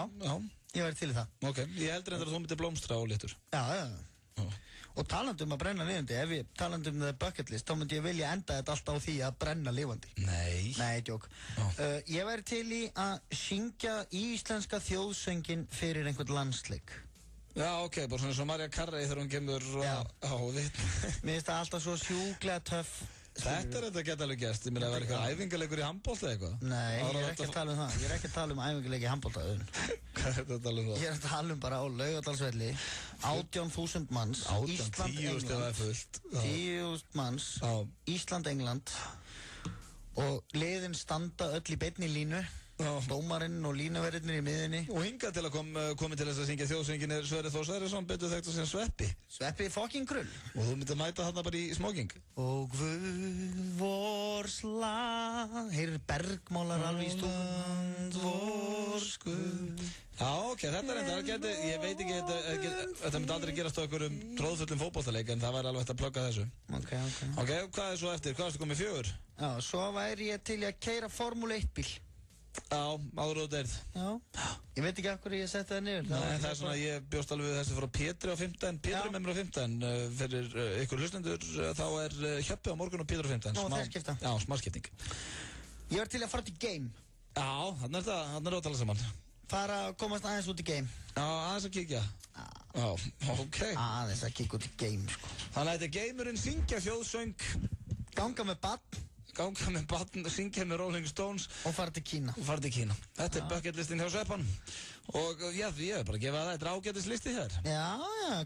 ég væri til í það. Ok, ég heldur að þú myndir blómstra óléttur. Já. Og talandum að brenna lifandi, ef ég talandum the bucket list, þá myndi ég vilja enda þetta alltaf á því að brenna lifandi. Nei. Nei, djók. Ég væri til í að syngja íslenska þjóðsöngin fyrir einhvern landsleik. Já, ok, bara svona eins og Marja Carrey þegar hún kemur á vitt. Mér finnst það alltaf svo sjúklega töff. Þetta er þetta geta alveg gæst, ég meina að vera eitthvað æfingarleikur í handbolta eða eitthvað? Nei, ég er ekki að tala um það. Ég er ekki að tala um æfingarleik í handbolta. Hvað er þetta að tala um það? Ég er að tala um bara á Laugardalsvelli, 18.000 manns, Ísland, England, 10.000 manns, Ísland, England og liðin standa öll í beinni línu. Dómarinn og línaverðinir í miðinni. Og hingað til að komi til þess að syngja þjóðsöngin er Sverrir Þór Sverrisson, betur þekkt að segja Sveppi. Sveppi fucking Krull. Og þú myndir mæta þarna bara í smoking. Og Guð vors land. Heyrir bergmálar alveg í stund. Vors Guð. Já, ok, þetta er enda, ég veit ekki, þetta myndi aldrei gerast á einhverjum tróðfullum fótboltaleik, en það væri alveg hægt að plugga þessu. Ok, hvað er svo eftir? Hvað erstu komið 4? Já, svo væri ég til að keyra Formule 1 bíl. Já, áður og deyrð. Já. Ég veit ekki af hverju ég setti það niður. Nei, það er svona, ég bjóst alveg við þessi frá Pétri á 15, Pétri með mér á 15. Fyrir ykkur hlustendur, þá er Hjöppi á morgun og Pétri á 15. Nó, þeir skipta. Já, smarskipting. Ég var til að fara til game. Já, þannig er það að tala saman. Fara að komast aðeins út í game. Já, aðeins að kíkja. Já, ok. Aðeins að kíkja út í game, sko. Þannig að þetta er gamerinn syngja þjóðsöng. Ganga með barn. Ganga með barn, syngja með Rolling Stones. Og fara til Kína. Þetta er bucketlistin hjá Sveppan. Og já, ég hef bara að gefa það, þetta ágætislisti hér. Já,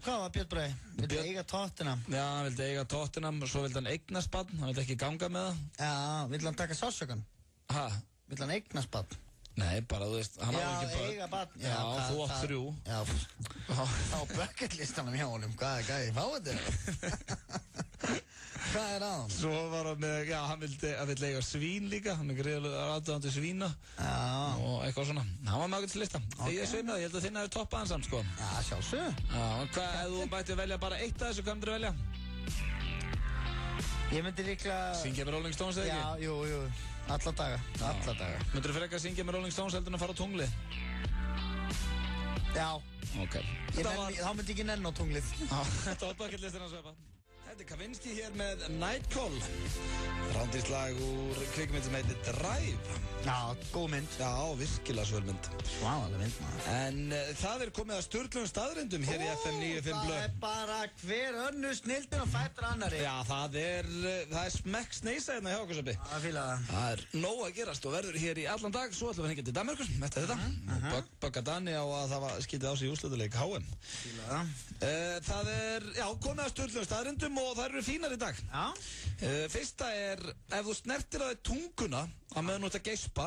hvað var Björn Bragi? Vildi eiga Tottenham? Já, hann vildi eiga Tottenham, svo vildi hann eignast barn, hann vildi ekki ganga með það. Já, vildi hann taka sársökan? Hæ? Vildi hann eignast barn? Nei, bara þú veist, hann á ekki barn. Já, eiga barn. Já, þú átt 3. Já, þá bucketlistanum hjá honum, hvað er fáið þetta? Hvað er á hann? Svo var hann með, já, hann vildi eiga svín líka, hann er greiðlega aðdöðandi svína. Já. Og eitthvað svona. Hann var með ágætislista. Þegar ég sveimaði, ég held að þinn hefur toppað hann samt, sko. Já, sjálfsög. Já, hvað, ef þú mætti velja bara eitt af þessu, hvað myndir þú velja? Ég myndi líklega... Syngja með Rolling Stones, eða ekki? Já, jú. Alla daga. Myndir þú frekar að syngja með Rolling Stones heldur en að fara á tungli? Já. Ok. Þá myndi ég ekki nenn á tunglið. Þetta var bucketlistin að sveipa. Þetta er Kavinsky hér með Nightcall. Rándýrt lag úr kvikmynd sem heitir Drive. Já, góð mynd. Já, virkilega svöl mynd. Svaðaleg mynd, maður. En það er komið að sturglum staðrindum hér í FM 95 Blöð. Það er bara hver önnu snildin og fættur annari. Já, það er smekk sneisa hérna hjá okkur Söppi. Það fíla það. Það er nóg að gerast og verður hér í allan dag. Svo ætlum við að hengja til Danmörkur eftir þetta. Og bögga Dani á að það var skítið á sig í úrslutaleik HM. Fíla það. Það er, já, komið að sturglum staðrindum og það eru fínar í dag. Já. Fyrsta er, ef þú snertir á þig tunguna að meðan þú ert að geispa,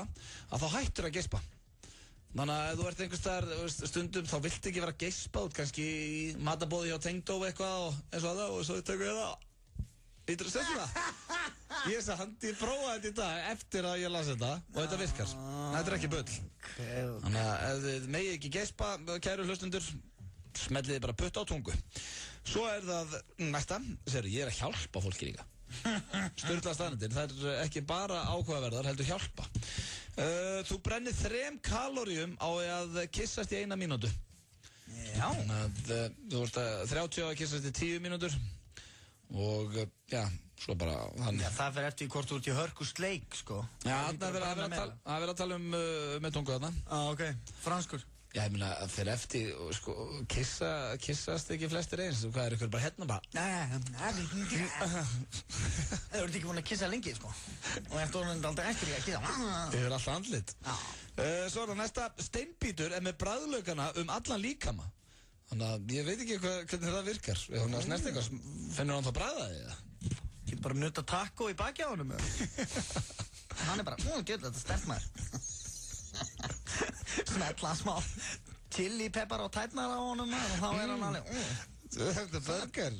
að þá hættur að geispa. Þannig að ef þú ert einhvers staðar stundum þá viltu ekki vera að geispa út, kannski í matabóði hjá Tengdó eitthvað og eins og það og svo tökum við það. Ítur að segja það? Ég sagði hann, ég prófaði þetta í dag eftir að ég las þetta og þetta virkar. Þetta er ekki bull. Þannig að ef þið megi ekki geispa, kæru hlustundur, smellið bara putt á tungu. Svo er það næsta, ég er að hjálpa fólki líka. Sturla staðnendir, það er ekki bara áhugaverðar, heldur hjálpa. Þú brennir 3 kaloríum á að kissast í 1 mínútu. Já. Þannig að þú veist að 30 að kissast í 10 mínútur og já, svo bara þannig. Já, það fyrir eftir hvort þú ert í hörku sleik, sko. Já, það er verið að tala með tungu þarna. Já, ok. Franskur. Já, ég meina, fyrir eftir, sko, kissast ekki flestir eins, hvað er ykkur bara hérna bara? Nei, þú ert ekki búin að kissa lengi, sko. Og eftir orðin er aldrei eftir ég að kissa. Þið er alltaf andlit. Svo er það næsta, steinbítur er með bragðlaugana allan líkama. Þannig að ég veit ekki hvernig það virkar. Ef hún er snert eitthvað, finnur hann þá bragðaði það? Ég bara nutta taco í baki á honum. Hann er bara, þetta er sterkt maður. Smetla smá chili pepper og tætnar á honum og þá er hann alveg Þetta er burger.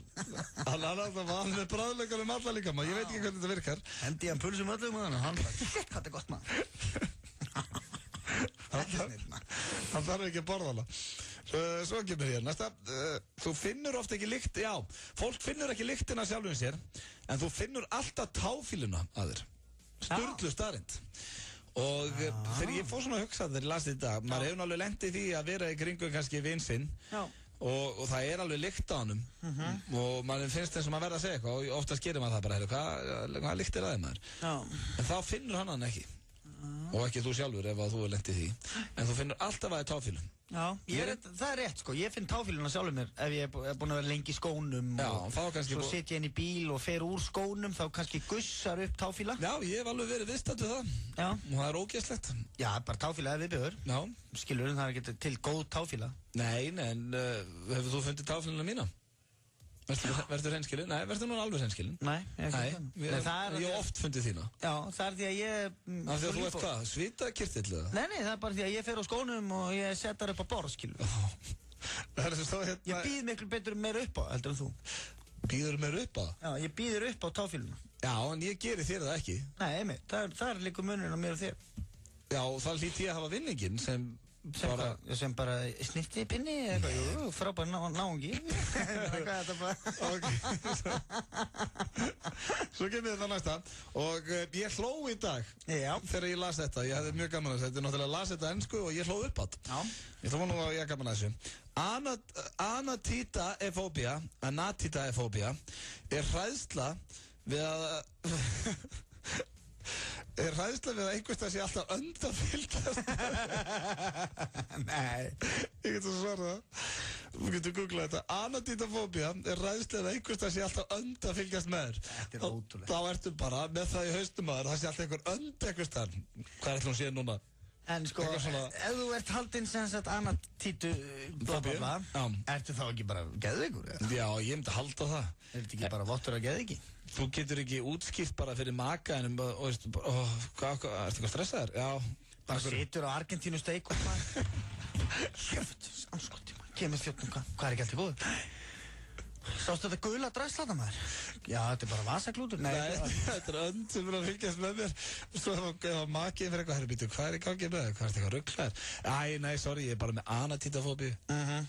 Hann er alltaf með bragðlauganum alla líka maður. Ég veit ekki hvernig þetta virkar. Hendi hann pulsum öllum og hann bara, shit, hvað er gott maður. Hann þarf ekki að borða hana. Svo kemur hér næsta. Þú finnur oft ekki lykt. Já, fólk finnur ekki lyktina sjálfum sér, en þú finnur alltaf táfíluna að þér. Sturlu staðrind. Og þegar ég fór svona að hugsa þegar ég las þetta, maður hefur alveg lent í því að vera í kringum kannski vin sinn og það er alveg lykt á honum og maður finnst eins og maður verða að segja eitthvað og oftast gerir maður það bara, hvað lykt er að þið maður? En þá finnur hann ekki og ekki þú sjálfur ef þú er lent í því, en þú finnur alltaf að það er táfílun. Já, það er rétt sko, ég finn táfíluna sjálfur mér ef ég er búin að vera lengi í skónum og svo sitt ég inn í bíl og fer úr skónum þá kannski gussar upp táfíla. Já, ég hef alveg verið viðstætt við það. Já. Og það er ógeðslegt. Já, bara táfíla er viðbjóður. Já. Skilur, það er ekki til góð táfíla. Nei, en hefur þú fundið táfíluna mína? Verður hreinskilin? Nei, verður núna alveg hreinskilin? Nei, ég hef oft fundið þína. Já, það er því að ég... Af því að þú ert hvað? Svitakirtill eða? Nei, það er bara því að ég fer á skónum og ég setar upp á borð, skilur. Ég býð miklu betur meira upp á, heldur en þú. Býður meira upp á? Já, ég býður upp á táfíluna. Já, en ég geri þér það ekki. Nei, einmitt, það er líka munurinn á mér og þér. Já, það hlýtt ég að hafa vinninginn sem bara snirti pinni eitthvað, jú, frábær náungi eitthvað þetta bara Svo kemur þetta næsta og ég hló í dag þegar ég las þetta, ég hefði mjög gaman að þetta náttúrulega las þetta ensku og ég hló upp átt ég þá var nú að ég gaman að þessu anatitaefóbía er hræðsla við að Er hræðsla við að einhverstað sé alltaf öndafylgjast? Nei. Ég get að svara það. Þú getur googlað þetta. Anatitafóbía er hræðsla við að einhverstað sé alltaf öndafylgjast með þér. Þetta er ótrúlega. Þá ertu bara með það í haustum að það sé alltaf einhver önd einhverstað. Hvað ætlum að sé núna? En sko, ef þú ert haldinn sem sagt anatítu blablabla, ertu þá ekki bara geðveikur? Já, ég myndi halda það. Er þetta ekki bara vottur að geðveiki? Þú getur ekki útskýrt bara fyrir maka en ertu eitthvað stressaður? Já. Bara situr á Argentínu steik og maður. Hjöft, anskoti maður, kemur þjóttnunga, hvað er ekki alltaf góður? Sástu þetta gula dræslata maður? Já, þetta er bara vasaklútur. Nei, þetta er önd sem er að fylgjast með mér. Svo ef makiðin fyrir eitthvað, býtu, hvað er í gangi með það? Hvað er þetta eitthvað rugglaður? Nei, sorry, ég er bara með anatítafóbíu.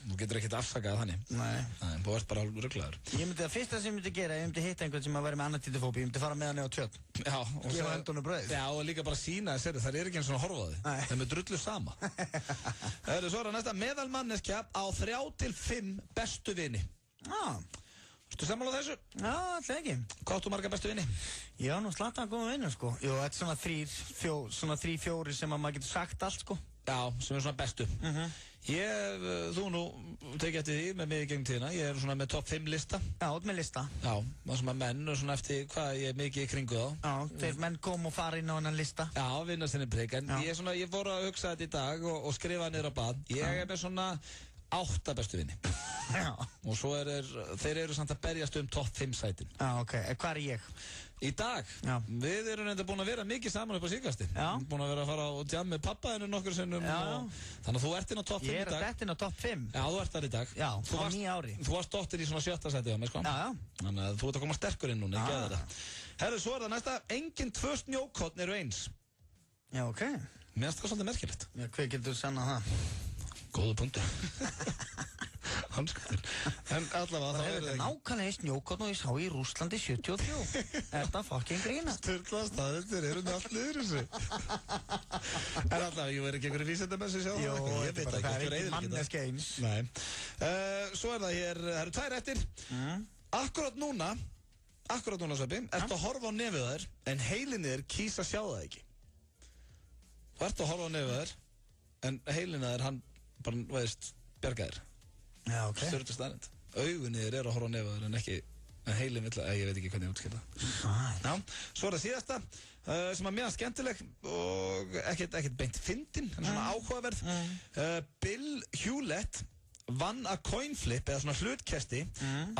Þú getur ekkert afsakað þannig. Nei. Þú ert bara rugglaður. Ég myndi að fyrsta sem ég myndi gera, ég myndi hitta einhvern sem að vera með anatítafóbíu, ég myndi fara með hann á tjörn. Já, og gefa höndunum brauð. Já, og líka bara sína þess það er ekki eins og horfaði. Það er með drullu sama. Svo er það næsta meðalmanneskja á 3-5 bestu vini. Þú sammála þessu? Já, alltaf ekki. Hvað áttu marga bestu vini? Já, nú slata að góða vinna, sko. Jú, þetta er svona 3-4 sem að maður getur sagt allt, sko. Já, sem er svona bestu. Þú nú tekið eftir því með mig í gegnum tíðina. Ég er svona með topp 5 lista. Já, með lista. Já, það sem að menn og svona eftir hvað ég er mikið í kringu þá. Já, þeir menn kom og fara inn á hennan lista. Já, vinna sinni prik. En ég fór að hugsa þetta í dag og skrifa niður á blað. Ég er með svona 8 bestu vini. Já. Og svo þeir eru samt að berjast topp 5 sætin. Já, ok. Hvað er ég? Í dag? Já. Við erum reynda búin að vera mikið saman upp á síðkasti. Já. Búin að vera að fara á jam með pappaðinu nokkur sinnum. Já. Þannig að þú ert inn á topp 5 í dag. Ég er að inn á topp 5. Já, þú ert þar í dag. Já, á 9 ári. Þú varst dottir í svona 7. sæti á mig, sko. Já. Þannig að þú ert að koma sterkur inn núna, ég geði þetta. Herru, svo er það næsta. Engin 2 snjókorn eru eins. Já, ok. Mér finnst það svolítið merkilegt. Já, hver getur sannað það? Góða punktur. Hanskaður. En allavega það er þetta nákvæmlega snjókorn og ég sá í Rússlandi 73. Er það fucking grína? Sturla staðindir eru með allt niður þessu. En allavega, ég verði ekki einhverju vísindamessi sjá. Jó, ég veit ekki, það er ekki manneski eins. Nei. Svo er það hér, það eru 2 eftir. Akkurát núna, Sveppi, ertu að horfa á nefið þær, en heilinni þér kýs að sjá það ekki. Þú ert að horfa á nefið þær, en heilinni þér, hann bara, veist, bjargaðir. Já, ok. Stjórnir staðnind. Augunni þér að horfa á nefið þér, en heilin vill að, ég veit ekki hvernig ég útskipta. Já, svo er það síðasta, sem er mjög skemmtileg og ekkert beint fyndin, en svona áhugaverð. Bill Hewlett vann að coinflip, eða svona hlutkesti,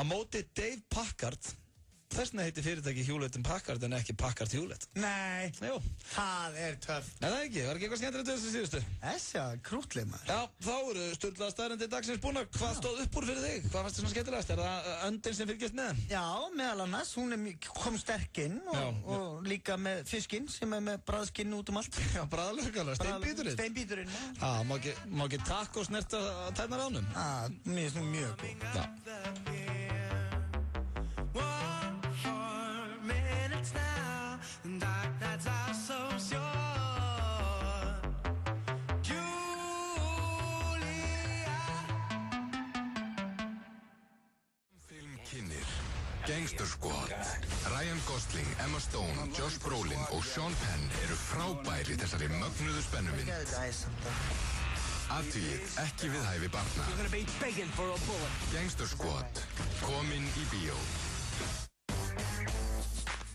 á móti Dave Packard. Þess vegna heitir fyrirtæki Hewlett & Packard en ekki Packard Hewlett. Nei, jú. Það er töff. Nei, það ekki, var ekki eitthvað skemmtilegt þessu síðustu? Þessa, krútleg maður. Já, þá eru sturlaða staðreyndir dagsins búnar. Hvað stóð upp úr fyrir þig? Hvað fannst þér svona skemmtilegast? Er það öndin sem fylgjast með? Já, meðal annars, hún kom sterk inn og líka með fiskinn sem er með bræðskinn út allt. Já, bræðalögala, steinbíturinn. Steinbíturinn, já. Má ekki takk og snerta tærnar ánum? Já, mér finnst hún mjög góð. Gangster Squad. Ryan Gosling, Emma Stone, Josh Brolin og Sean Penn eru frábæri þessari mögnuðu spennumynd. Athugið ekki við hæfi barna. Gangster Squad. Komin í bíó.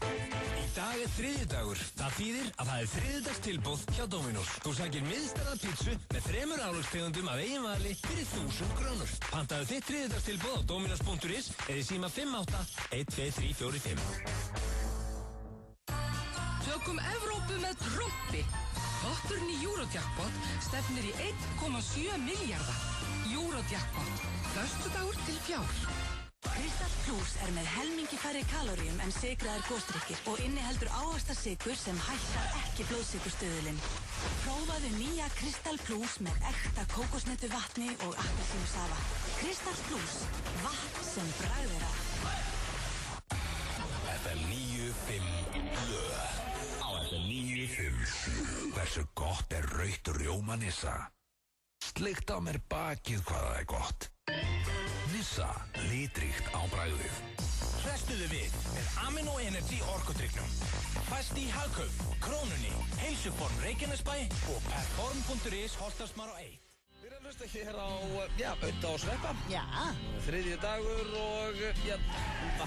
Í dag er þriðjudagur. Það þýðir að það er þriðjudagstilboð hjá Dominos. Þú sækir miðstæða pítsu með 3 álagstegundum af eigin vali fyrir 1000 krónur. Pantaðu þitt þriðjudagstilboð á dominos.is eða síma 58-12345. Tökum Evrópu með trompi. Potturinn í Eurojackpot stefnir í 1,7 milljarða. Eurojackpot. Föstudagur til fjár. Kristall Plus er með helmingi færri kaloríum en sykraðir gosdrykkir og inniheldur ávaxtasykur sem hækkar ekki blóðsykurstöðulinn. Prófaðu nýja Kristall Plus með ekta kókosnetu vatni og appelsínusafa. Kristall Plus, vatn sem bragðir af. FM 95 blöð. Á FM 95. Hversu gott er rautt rjómanissa? Sleikt á mér bakið hvað það er gott. Nissa, litríkt á bragðið. Hrestuðu við með Amino Energy orkudrykknum. Fæst í Hagkaup, Krónunni, Heilsuform Reykjanesbæ og Perform.is Holtarsmar á 1. Við erum að hlusta hér á, Auða og Sveppa. Já. Þriðji dagur og,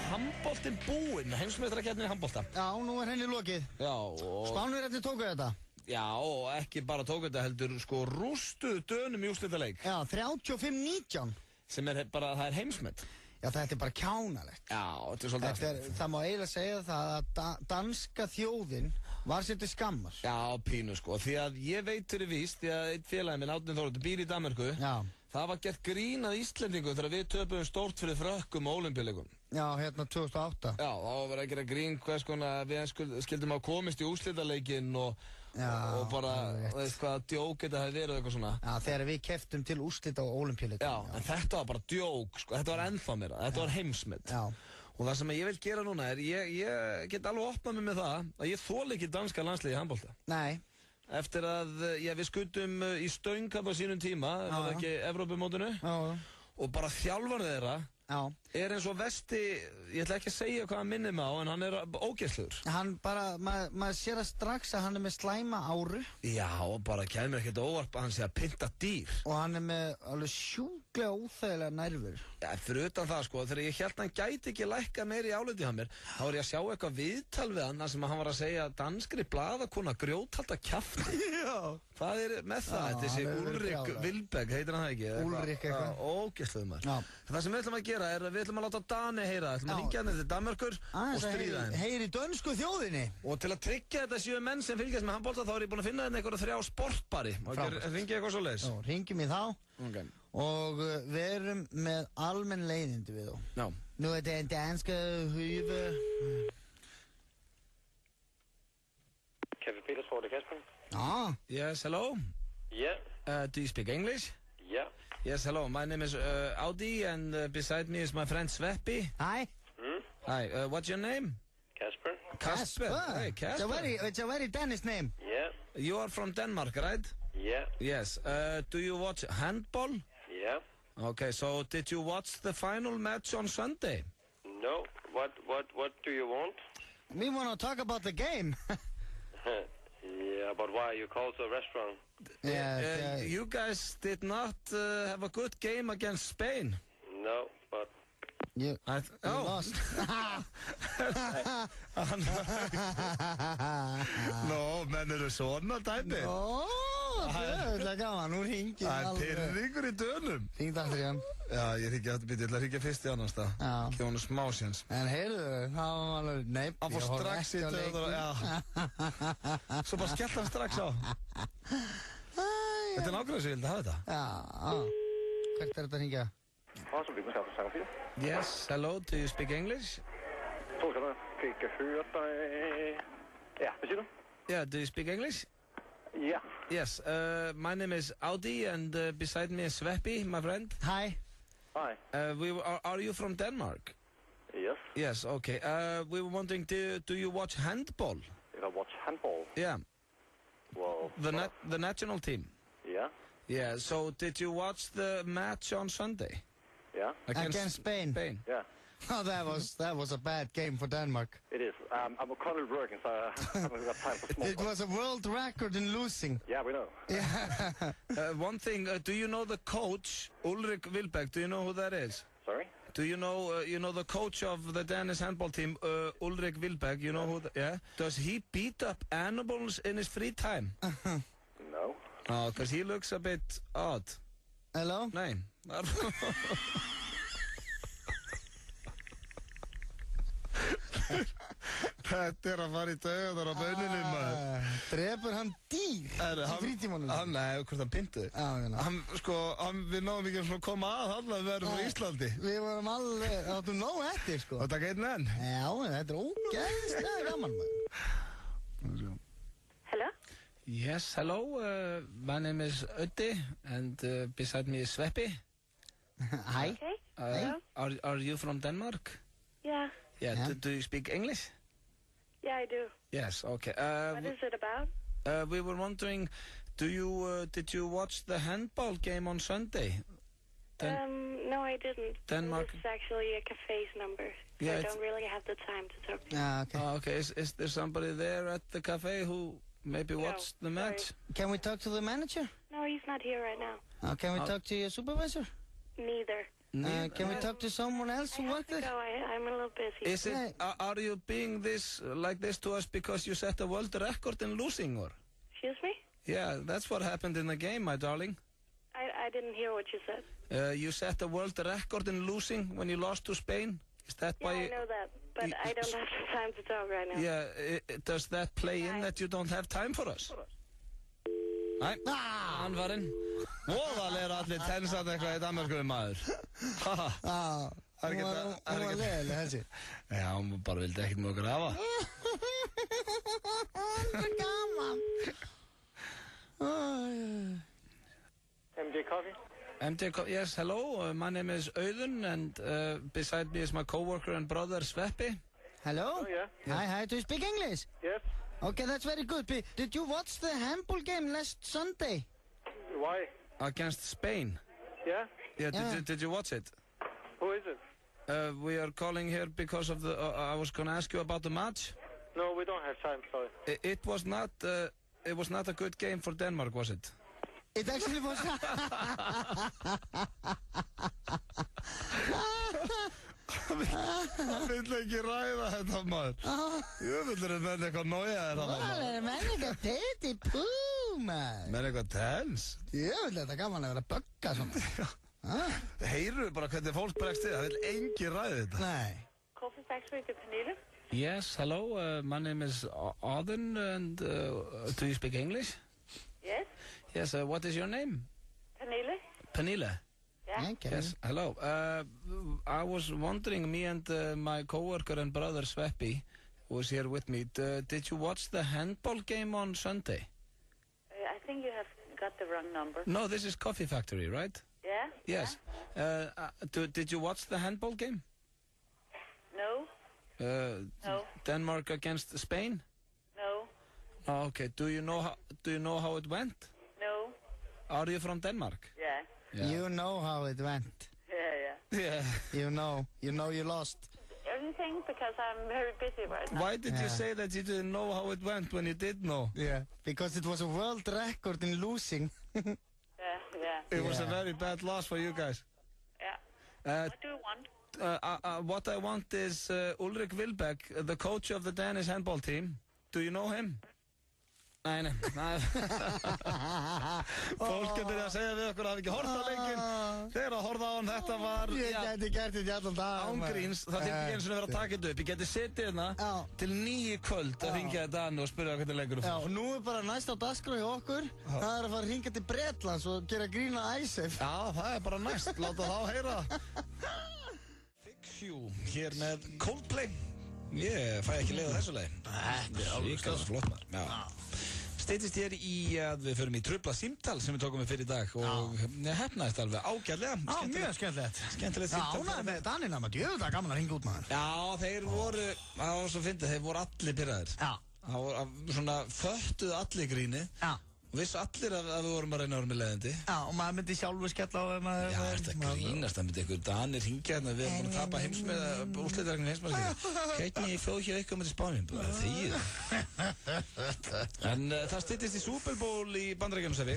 handboltinn búinn, heimsmeistarakeppnin í handbolta. Já, nú er henni lokið. Já, og... Spánverjarnir tóku þetta. Já, og ekki bara tók þetta heldur, sko, rústuð Dönum í úrslitaleik. Já, 35-19. Sem bara, það heimsmet. Já, þetta bara kjánalegt. Já, þetta svolítið það má eiginlega segja það að danska þjóðin var sér til skammar. Já, pínu sko, því að ég veit fyrir víst, því að einn félagi minn, Árni Þóroddur, býr í Danmörku. Já. Það var gert grín að Íslendingu þegar við töpuðum stórt fyrir Frökkum á Ólympíuleikum. Já, hérna 2008. Já, þá var að gera grín hvers konar við skildum að komist í úrslitaleikin og bara, veist hvað, djók þetta hefði verið eitthvað svona. Já, þegar við keftum til úrslita á Ólympíuleikum. Já, en þetta var bara djók, sko, þetta var ennþá meira, þetta var heimsmet. Já. Og það sem ég vil gera núna er, ég get alveg opnað mig með það að ég þoli ekki danska landsliði í handbolta. Nei. Eftir að, við skutum í stöngkap á sínum tíma, var það ekki Evrópumótinu, og bara þjálfarnir þeirra er eins og Vesti, ég ætla ekki að segja hvað hann minnir mig á, en hann er ógeðslegur. Hann bara, maður sér að strax að hann er með slæma áru. Já, og bara kemur ekkert óvarp að hann sé að pynta dýr. Og hann er með alveg sjúklega óþægilega nervur. Já, fyrir utan það sko, þegar ég held hann gæti ekki lækka meiri áliti á mér, þá var ég að sjá eitthvað viðtal við hann sem hann var að segja að danskri blaðakona grjóthalda kjafti. Já. Hvað er með það? Þessi Ulrik Vilberg, heitir hann það ekki? Ulrik eitthvað. Ógeðslegur maður. Það sem við ætlum að gera er að við ætlum að láta Dani heyra, ætlum að hringja hann til Danmörkur og stríða henn. Heyri dönsku þjóðinni. Og til að tryggja þetta 7 menn sem fylgjast með handbolta þá er ég búinn að finna þetta einhverja 3 sportbari. Hringi eitthvað svo leiðis. Hringjum í þá. Okay. Og við erum með almenn leiðindi við þá. Já. Nú er det en danske hyve. Café Petersborg, det er Kasper. Ah. Yes, hello. Yeah. Do you speak English? Yeah. Yes, hello. My name is Audi, and beside me is my friend Sveppi. Hi. Hi. What's your name? Kasper. Kasper. Hey, Kasper. It's a very Danish name. Yeah. You are from Denmark, right? Yeah. Yes. Do you watch handball? Yeah. Okay. So, did you watch the final match on Sunday? No. What do you want? We want to talk about the game. Yeah, but why you called the restaurant? You guys did not have a good game against Spain. No, but you lost. Nó, menn eru svona dæmi. Nó, það er gaman, nú hringir það er pyrringur í Dönum. Hringd aftur í hann. Já, ég ætla að hringja fyrst í annars það. Ekki honum smá séns. En heyrðu, það var alveg, nei. Hann fór strax í Dönum, já. Svo bara skellt hann strax á. Þetta er nákvæmlega sem ég vildi hafa þetta. Já, hvert er þetta að hringja? Yes, hello, do you speak English? Yeah, do you speak English? Yeah. Yes, my name is Audi, and beside me is Sveppi, my friend. Hi. Hi. Are you from Denmark? Yes. Yes, okay. We were wondering, do you watch handball? If I watch handball? Yeah. Well... The national team? Yeah. Yeah, so did you watch the match on Sunday? Yeah. Against Spain? Yeah. Oh, that was a bad game for Denmark. It is. I'm currently working, so I haven't got time for small It was a world record in losing. Yeah, we know. Yeah. One thing, do you know the coach, Ulrik Vilberg? Do you know who that is? Sorry? Do you know the coach of the Danish handball team, Ulrik Vilberg? You know who? Yeah. Does he beat up animals in his free time? No. Oh, because he looks a bit odd. Hello? Nei. Þetta er að fara í taugarnar á bönunum maður. Drepur hann dýr í frítímanum? Nei, hvort hann pyntuði. Við náðum ekki að koma að hann að vera frá Íslandi. Við vorum alveg, áttum nóg eftir sko. Og taka einn enn? Já, þetta er ógeðslega gaman maður. Hello? Yes, hello. My name is Öddi, and beside me is Sveppi. Hi. Okay. Are you from Denmark? Yeah. Yeah. Do you speak English? Yeah, I do. Yes. Okay. What is it about? We were wondering, did you watch the handball game on Sunday? No, I didn't. Denmark. It's actually a cafe's number. So Yeah, I don't really have the time to talk to you. Okay. Okay. Is there somebody there at the cafe who maybe watched the match? Sorry. Can we talk to the manager? No, he's not here right now. Can we talk to your supervisor? Neither. Can we talk to someone else who worked there? No, I'm a little busy. Is it? Are you being like this to us because you set a world record in losing, or? Excuse me? Yeah, that's what happened in the game, my darling. I didn't hear what you said. You set a world record in losing when you lost to Spain. Is that Yeah, I know that, but I don't have time to talk right now. Yeah, does that play in that you don't have time for us? Nei, hann var inn. Voðalega allir tensat eitthvað í Danmarku maður. Hún var leiðileg þessi. Já, hún bara vildi ekkert með okkur hafa. Það er gaman. MJ Coffee? MJ Coffee, yes, hello. My name is Auðun, and beside me is my co-worker and brother, Sveppi. Hello? Oh, yeah. Hi, do you speak English? Yes. Okay, that's very good. Did you watch the handball game last Sunday? Why? Against Spain. Yeah? Yeah, did you watch it? Who is it? We are calling here because of the... I was going to ask you about the match. No, we don't have time, sorry. It was not a good game for Denmark, was it? It actually was... Hann vill ekki ræða þetta maður. Jöfullur er menn eitthvað nójaðir hann maður. Það er menn eitthvað petit pú maður. Menn eitthvað tens. Jöfullur þetta gaman að vera að bögga svona. Heyrðu bara hvernig fólk bregst þig, það vill engin ræða þetta. Nei. Coffee Factory to Pernille? Yes, hello, my name is Auðun, and do you speak English? Yes. Yes, what is your name? Pernille? Pernille. Yeah. Okay. Yes, hello. I was wondering, me and my co-worker and brother Sveppi was here with me. Did you watch the handball game on Sunday? I think you have got the wrong number. No, this is Coffee Factory, right? Yeah? Yes. Did you watch the handball game? No. No. Denmark against Spain? No. Oh, okay. Do you know how it went? No. Are you from Denmark? Yeah. Yeah. You know how it went. Yeah. You know you lost. Everything, because I'm very busy right now. Why did you say that you didn't know how it went when you did know? Yeah, because it was a world record in losing. Yeah. It was a very bad loss for you guys. Yeah. What do you want? What I want is Ulrik Wilbæk, the coach of the Danish handball team. Do you know him? Nei. Fólk getur að segja við okkur að hafa ekki horft á leikinn. Þegar að horfa á hann, þetta var... Ég gæti gert þetta allan dag. Ángríns, það þyrfti ekki eins og vera að taka þetta upp. Ég geti setið hérna til 9 kvöld að ringja þetta annu og spyrja hvernig leikur þú fór. Já, og nú er bara næst á dagskrá hjá okkur. Það er að fara að ringja til Bretlands og gera grína æsef. Já, það er bara næst. Láta þá heyra. Fix You, hér með Coldplay. Ég fæ ekki leið á þessu leið. Þetta er alveg flott maður. Já. Steytist hér í að við förum í trufla símtal sem við tókum við fyrir í dag og hefnaðist alveg ágætlega. Já, mjög skemmtilegt. Skemmtilegt símtal. Já, ánægði með Danina, maður djöðu það gaman að ringa út maður. Já, þeir voru, það var svo fyndið, þeir voru allir pirraðir. Já. Það voru svona föttuð allir gríni. Já. Og vissu allir að við vorum að reyna að vera með leiðindi. Já, og maður myndi sjálfur skella á þeim að... Já, þetta grínast, það myndi einhver Danir hringja hérna, við erum búin að tapa úrslitaregnum heimsmeistarinn. Hvernig fóð hjá ykkur með Spáninn? Bara þýð. En það styttist í Super Bowl í Bandaríkjunum, Sefi.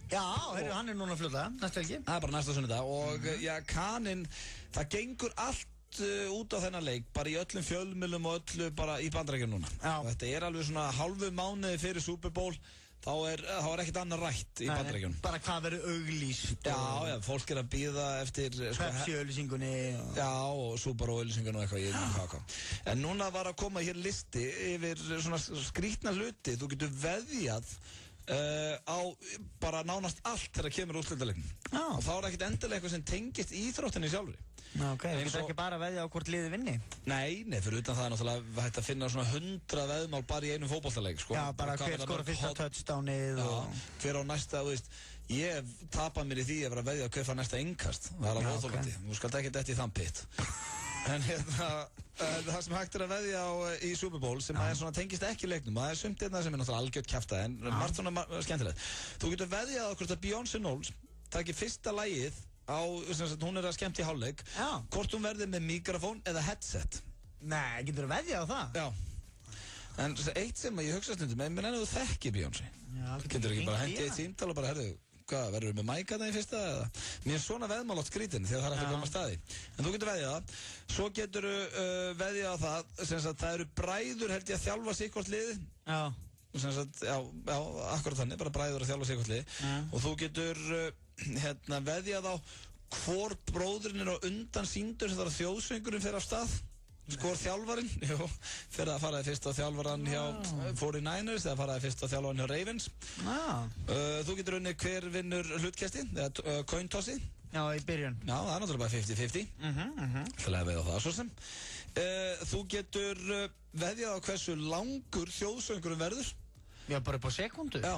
Já, heyrðu, hann er núna fljótlega, næstu helgi. Það er bara næsta sunnudag og já, kaninn, það gengur allt út á þennan leik, bara í öllum fjölmiðlum og öllu bara í Bandaríkjunum núna. Já. Þetta er alveg svona hálfu mánuði fyrir Super Bowl. Þá er ekkert annað rætt í Bandaríkjunum. Bara hvað verður auglýst. Já, fólk er að bíða eftir... Pepsi-auglýsingunni. Já, og Subaru-auglýsingunni og eitthvað, ég veit hvað. En núna var að koma hér listi yfir svona skrítna hluti. Þú getur veðjað á bara nánast allt þegar kemur úrslitaleiknum. Og þá er ekkert endilega eitthvað sem tengist íþróttinni sjálfri. Ok, þú getur ekki bara veðja á hvort liði vinni? Nei, fyrir utan það er náttúrulega hægt að finna svona 100 veðmál bara í einum fótboltaleik, sko. Já, bara hver skora fyrsta touchdownið og... Hver á næsta, þú veist, ég tapa mér í því að vera að veðja hver fær næsta innkast. Það er alveg óþolandi. Þú skalt ekki detti í þann pitt. En það sem hægt er að veðja á í Super Bowl sem er svona tengist ekki leiknum, það er sumt hérna sem er náttúrulega algjört kjafta en margt svona skemmtilegt. Þú getur veðjað á hvort að Beyoncé Knowles taki fyrsta lagið á, hún er að skemmt í hálfleik, hvort hún verði með mikrofón eða headset. Nei, getur þú veðjað á það? Já. En eitt sem ég hugsa stundum, en ennum þú þekki Beyoncé. Getur ekki bara hendið eitt símtal og bara, herðu, hvað, verður þú með mækana í fyrsta eða? Mér er svona veðmál átt skrítin þegar það er eftir að koma staði. En þú getur veðjað það. Svo getur þú veðjað á það, sem sagt, það eru bræður held ég að þjálfa sig hvort liði. Já. sem sagt, já, akkurat þannig, bara bræður að þjálfa sig eitthvað lið og þú getur veðjað á hvor bróðurinn er á undan síndur sem þar að þjóðsöngurinn fer af stað skor þjálfarinn, fyrir að faraði fyrst á þjálfarann hjá 49ers eða faraði fyrst á þjálfarann hjá Ravens Þú getur unni hver vinnur hlutkesti, eða cointossi Já, í byrjun Já, það er náttúrulega bara 50-50 Það er veið á það svo sem Þú getur veðjað á hversu langur þjóðsöngurinn verður Já, bara upp á sekundu Já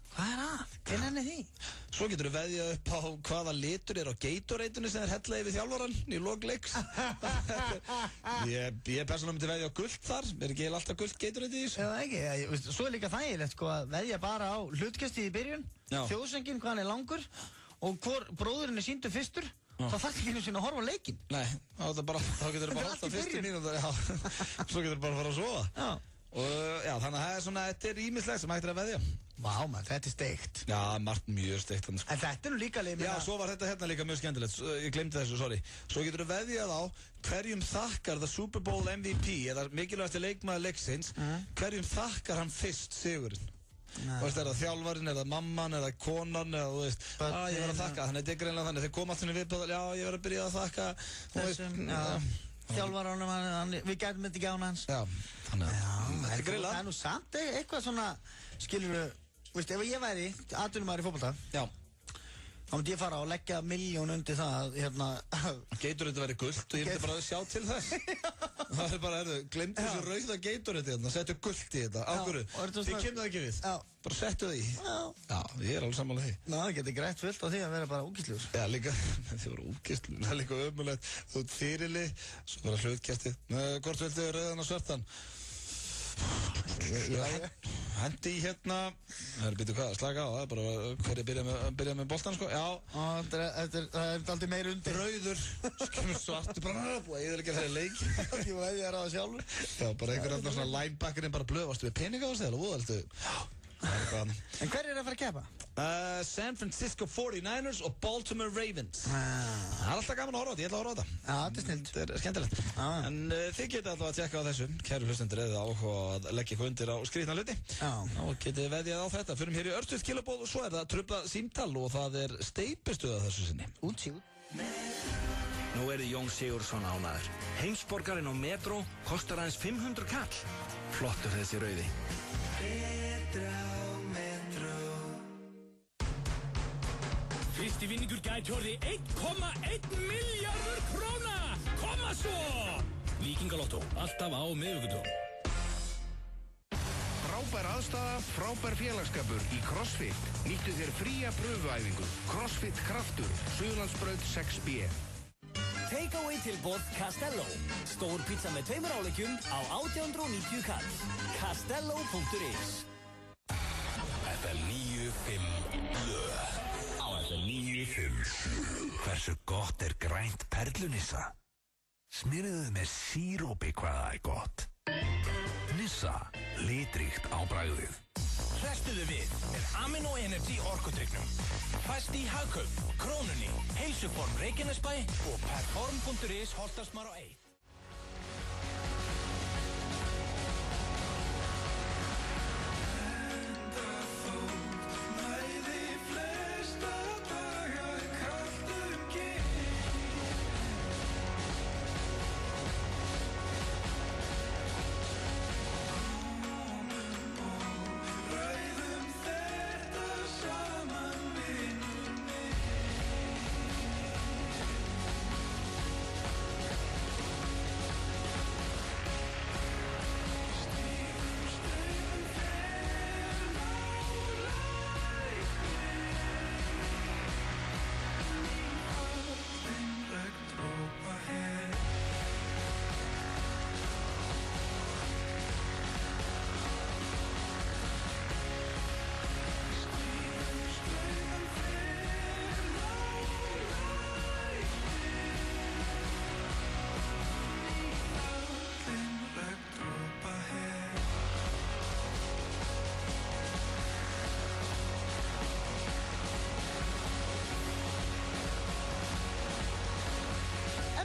Hvað er að? Hvernig er því? Svo getur þú veðjað upp á hvaða litur er á Gatorade-unu sem er hella yfir þjálfarann í lok leiks Ég persónulega myndi veðja á gult þar Er ekki alltaf gult Gatorade í þessu? Já, ekki, svo er líka þægilegt sko að veðja bara á hlutkesti í byrjun Þjóðsöngin, hvað hann er langur og hvor bróðurinn er sýndur fyrstur þá þarf ekki einu sinni að horfa á leikinn Nei, þá getur þú bara alltaf fyrstu mínútur Svo getur þú bara að fara að sofa Og já, þannig að það er svona, þetta er ýmislegt sem hægt er að veðja Vá, maður, þetta er steikt Já, margt mjög steikt En þetta er nú líka leið Já, svo var þetta hérna líka mjög skemmtilegt Ég glemdi þessu, sorry Svo getur þú veðjað á hverjum þakkar The Super Bowl MVP eða mikilvægasti leikmaður leiksins hverjum þakkar hann fyrst sigurinn Þú veist, er það þjálfarinn, er það mamman, er það konan eða þú veist, ég verð að þakka þannig, þetta er greinlega þannig, þeir koma allir viðbúð já, ég verð að byrja að þakka Þjálfaranum, við gætum þetta ekki án hans Já, þannig að þetta er greinlega Það er nú samt eitthvað svona, skilur veist, ef ég væri atvinnumæður í fótbolta Já þá myndi ég fara og leggja 1.000.000 undir það Gatorade verið gult og ég myndi bara sjá til þess Það er bara, glemdi þessu rauða Gatorade hérna, settu gult í þetta Ákvöru, þið kemur það ekki við bara settu það í Já, ég er alveg sammála því Ná, það getur greitt fullt á því að vera bara úkistljúr Já, líka, þið voru úkistljúr Það er líka ömulegt, þú ert þýrili svo bara hlutkesti Hvort viltu rauðan og svartan? Hendi í hérna Það er býtu hvað, slaka á, það er bara hverju byrja með boltan sko Já, það er aldrei meir undir Rauður, skemur svartu bara búið að eðalega þeirri leik Ég var að það sjálfur Já, bara einhver annar svona linebackerinn bara blöð Varstu við peninga á þessu eða úðaldu En hver er að fara að keppa? San Francisco 49ers og Baltimore Ravens Það er alltaf gaman að horfa á þetta, ég ætla að horfa á þetta Já, þetta er snilt Þetta er skemmtilegt En þið geta alltaf að tjekka á þessu Kæru hlustendur eða áhuga að leggja eitthvað undir á skrýtna hluti Og getið veðjað á þetta Förum hér í örstuð kilobóð og svo er það trufla símtal Og það er steypistuða þessu sinni Nú er þið Jón Sigurðsson ánæður Heimsborgarinn á Metro kostar aðeins 500 kall Flottur þessi rauði Fyrsti vinningur gæti orðið 1,1 milljarður króna! Koma svo! Víkingalotto, alltaf á miðvikudögum. Frábær aðstaða, frábær félagskapur í CrossFit. Nýttu þér fría pröfuæfingu. CrossFit Kraftur, Suðurlandsbraut 6B. Takeaway tilboð Castello. Stór pizza með 2 áleikjum á 1890 kall. Castello.is FM 95 Blö Á FM 95 Hversu gott er grænt perlunissa? Smyrðuðu með sírópi hvað það er gott. Nissa, litríkt á bragðið. Hrestuðu við með Amino Energy orkudrykknum. Fæst í Hagkaup, Krónunni, Heilsuform Reykjanesbæ og Perform.is Holtarsmar og 1.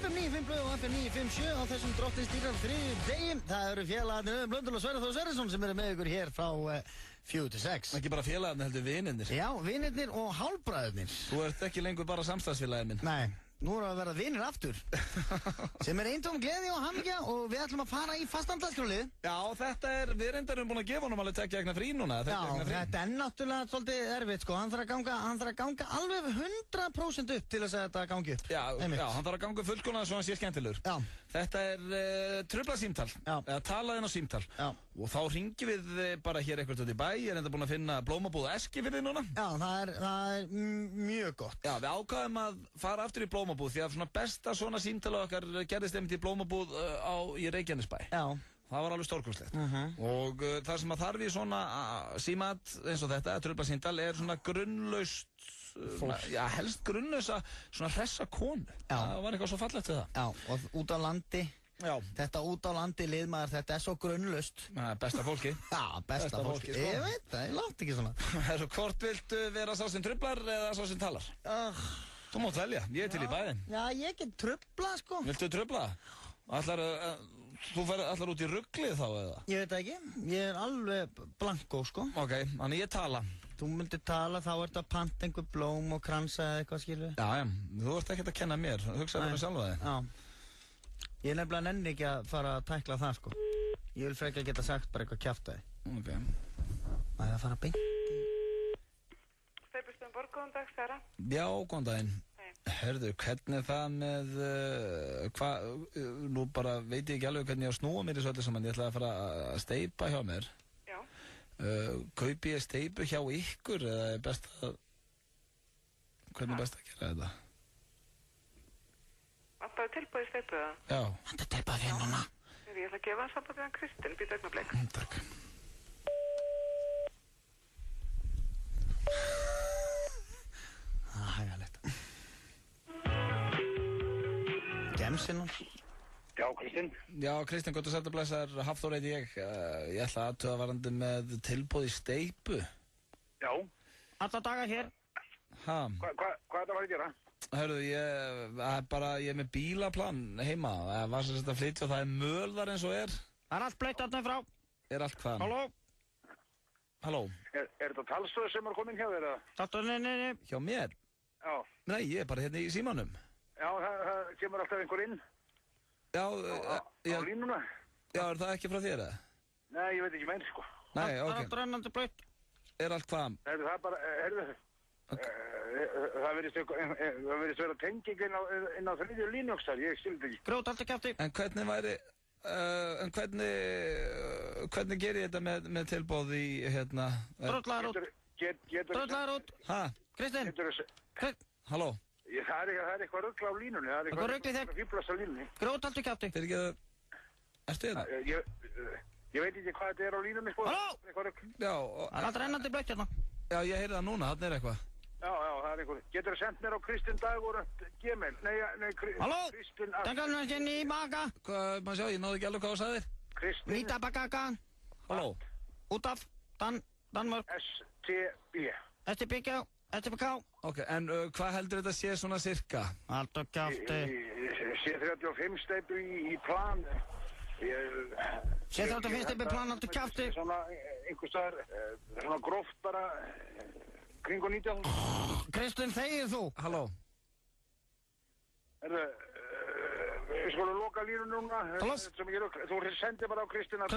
FM 95 Blöð og FM 957 á þessum Drottins dýrar þriðju degi. Það eru félagarnir Blöndal og Sverrir Þór Sverrisson sem eru með ykkur hér frá 4-6. Ekki bara félagarnir, heldur vinirnir. Já, vinirnir og hálfbræðurnir. Þú ert ekki lengur bara samstagsfélagið minn. Nei, nú erum við að vera vinir aftur. Sem eintóm gleði og hamingja og við ætlum að fara í fastan dagskrárlið. Já, við reyndar búin að gefa honum alveg tekja vegna frí núna. Já, þetta er náttúrulega svolítið erfitt, sko. Hann þarf að ganga alveg 100% upp til þess að þetta gangi upp. Já, hann þarf að ganga fullkomlega svo hann sé skemmtilegur. Já. Þetta er truflað símtal, eða talað inn á símtal. Já. Og þá ringjum við bara hér eitthvað út í bæ, ég er enda búin að finna blómabúð Eskifirði núna. Já, það er mjög gott. Já, við ákvaðum að fara aftur í blómabúð því að svona besta svona símtala okkar gerðist einmitt í blómabúð í Reykjanesbæ. Já. Það var alveg stórkostlegt. Og það sem að þarf í svona símat eins og þetta, truflað símtal, er svona grunnlaust, helst grunnlausa, svona hressa konu. Já. Það var eitthvað svo fallegt við það. Já, og út á landi. Já. Þetta út á landi liðmaður, þetta er svo grunnlaust. Besta fólki. Já, besta fólki. Sko. Ég veit það, ég látt ekki svona. Hvort viltu vera sá sem truflar eða sá sem talar? Þú mátt velja, ég er til í bæðin. Já, ég get trufla, sko. Viltu trufla? Þú ætlar út í ruglið þá eða? Ég veit ekki, ég er alveg blankó, sko. Ok, þannig ég tala. Þú myndir tala, þá ert að panta einhver blóm og kransa eða eitthvað, skilur. Já, þú ert ekkert að kenna mér, hugsaðu bara sjálfa þig. Já. Ég er nefnilega nenni ekki að fara að tækla það, sko. Ég vil frekar geta sagt bara eitthvað kjaftaði. Ok. Það er að fara beint í... Steypustöðum Borg, góðan dag, Sara. Já, góðan daginn. Herðu, hvernig er það með, nú bara veit ég ekki alveg hvernig ég á að snúa mér í svo öllu saman, ég ætla að fara að steypa hjá mér. Já. Kaupi ég steypu hjá ykkur eða er best að, hvernig er best að gera þetta? Vantaðu tilbúið steypu það? Já. Vantaðu tilbúið því núna. Ég ætla að gefa hann samband við hann Kristinn, býta augnablik. Takk. Það er hægalegt. Gemsinn hún. Já, Kristinn. Já, Kristinn, gott að setja blessar, Hafþór heiti ég. Ég ætla aðtuga varandi með tilboð í steypu. Já. Alla daga hér. Ha? Hvað er það að gera? Hörðu, ég er með bílaplan heima. Það var sem sagt að flytja og það er möl þar eins og er. Það er allt blöytt þarna frá. Er allt hvaðan? Halló? Halló? Er þetta talstöð sem er komin hjá þér eða? Talstöð, nei. Hjá mér? Já. Nei, ég er bara hérna í símanum. Já, það kemur alltaf einhver inn. Já, á línuna. Já, er það ekki frá þér eða? Nei, ég veit ekki meir, sko. Nei, ok. Það er allt rennandi blöytt. Er allt hvaðan? Það er bara, það verðist vera tenging inn á þriðju línjókstar, ég skildi ekki. Grót, allt ekki aftur. En hvernig ger ég þetta með tilboð í, hérna... Dröllaður út. Dröllaður út. Hæ? Kristinn. Halló? Það er eitthvað ruggla á línunni. Það er eitthvað fýblast á línunni. Grót, allt ekki aftur. Fyrir ekki að... Erstu þetta? Ég veit ekki hvað þetta er á línunni, sko. Halló? Já. Það er allt rennandi blöytt hérna. Já, ég heyri það núna, þarna er eitthvað. Já, það er einhver. Getur það sendt mér á Kristinn Dagur@gmail? Nei, Halló? Kristinn... Dangalum við sinni í baka. Hvað, maður sjá, ég náðu ekki alveg hvað þú sagðir. Kristinn... Nýta baka. Halló? Út af Danmörk. STB. STBK. Ok, en hvað heldur þetta sé svona cirka? Allt og kjafti. C35 steypu í plan. C35 steypu í plan, allt og kjafti. Svona einhvers staðar, svona gróft bara... Kringu 19. Kristinn, þegið þú? Halló? Við skulum loka línu núna. Halló? Þú sendir bara á Kristinn að...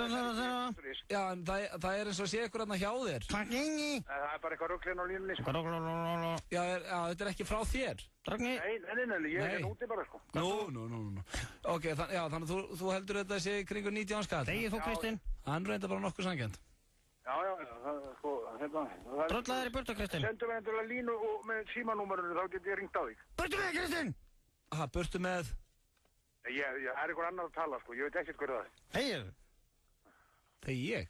Já, en það er eins og sé ykkur hérna hjá þér. Takk inni. Það er bara eitthvað rugglinn á línunni, sko. Já, þetta er ekki frá þér. Nei, ég er hérna úti bara, sko. Nú. Ok, þannig að þú heldur þetta sé kringu 19 skall. Þegið þú, Kristinn? Hann reynda bara nokkuð sanngjönd. Já, sko, hérna... Drollaður í burtu, Kristinn. Sendu mig endur að línu og með símanúmerinu, þá get ég ringt á þig. Burtu með, Kristinn! Aha, burtu með... Það er einhver annar að tala, sko, ég veit ekkert hverju það er. Þegið? Þegið ég?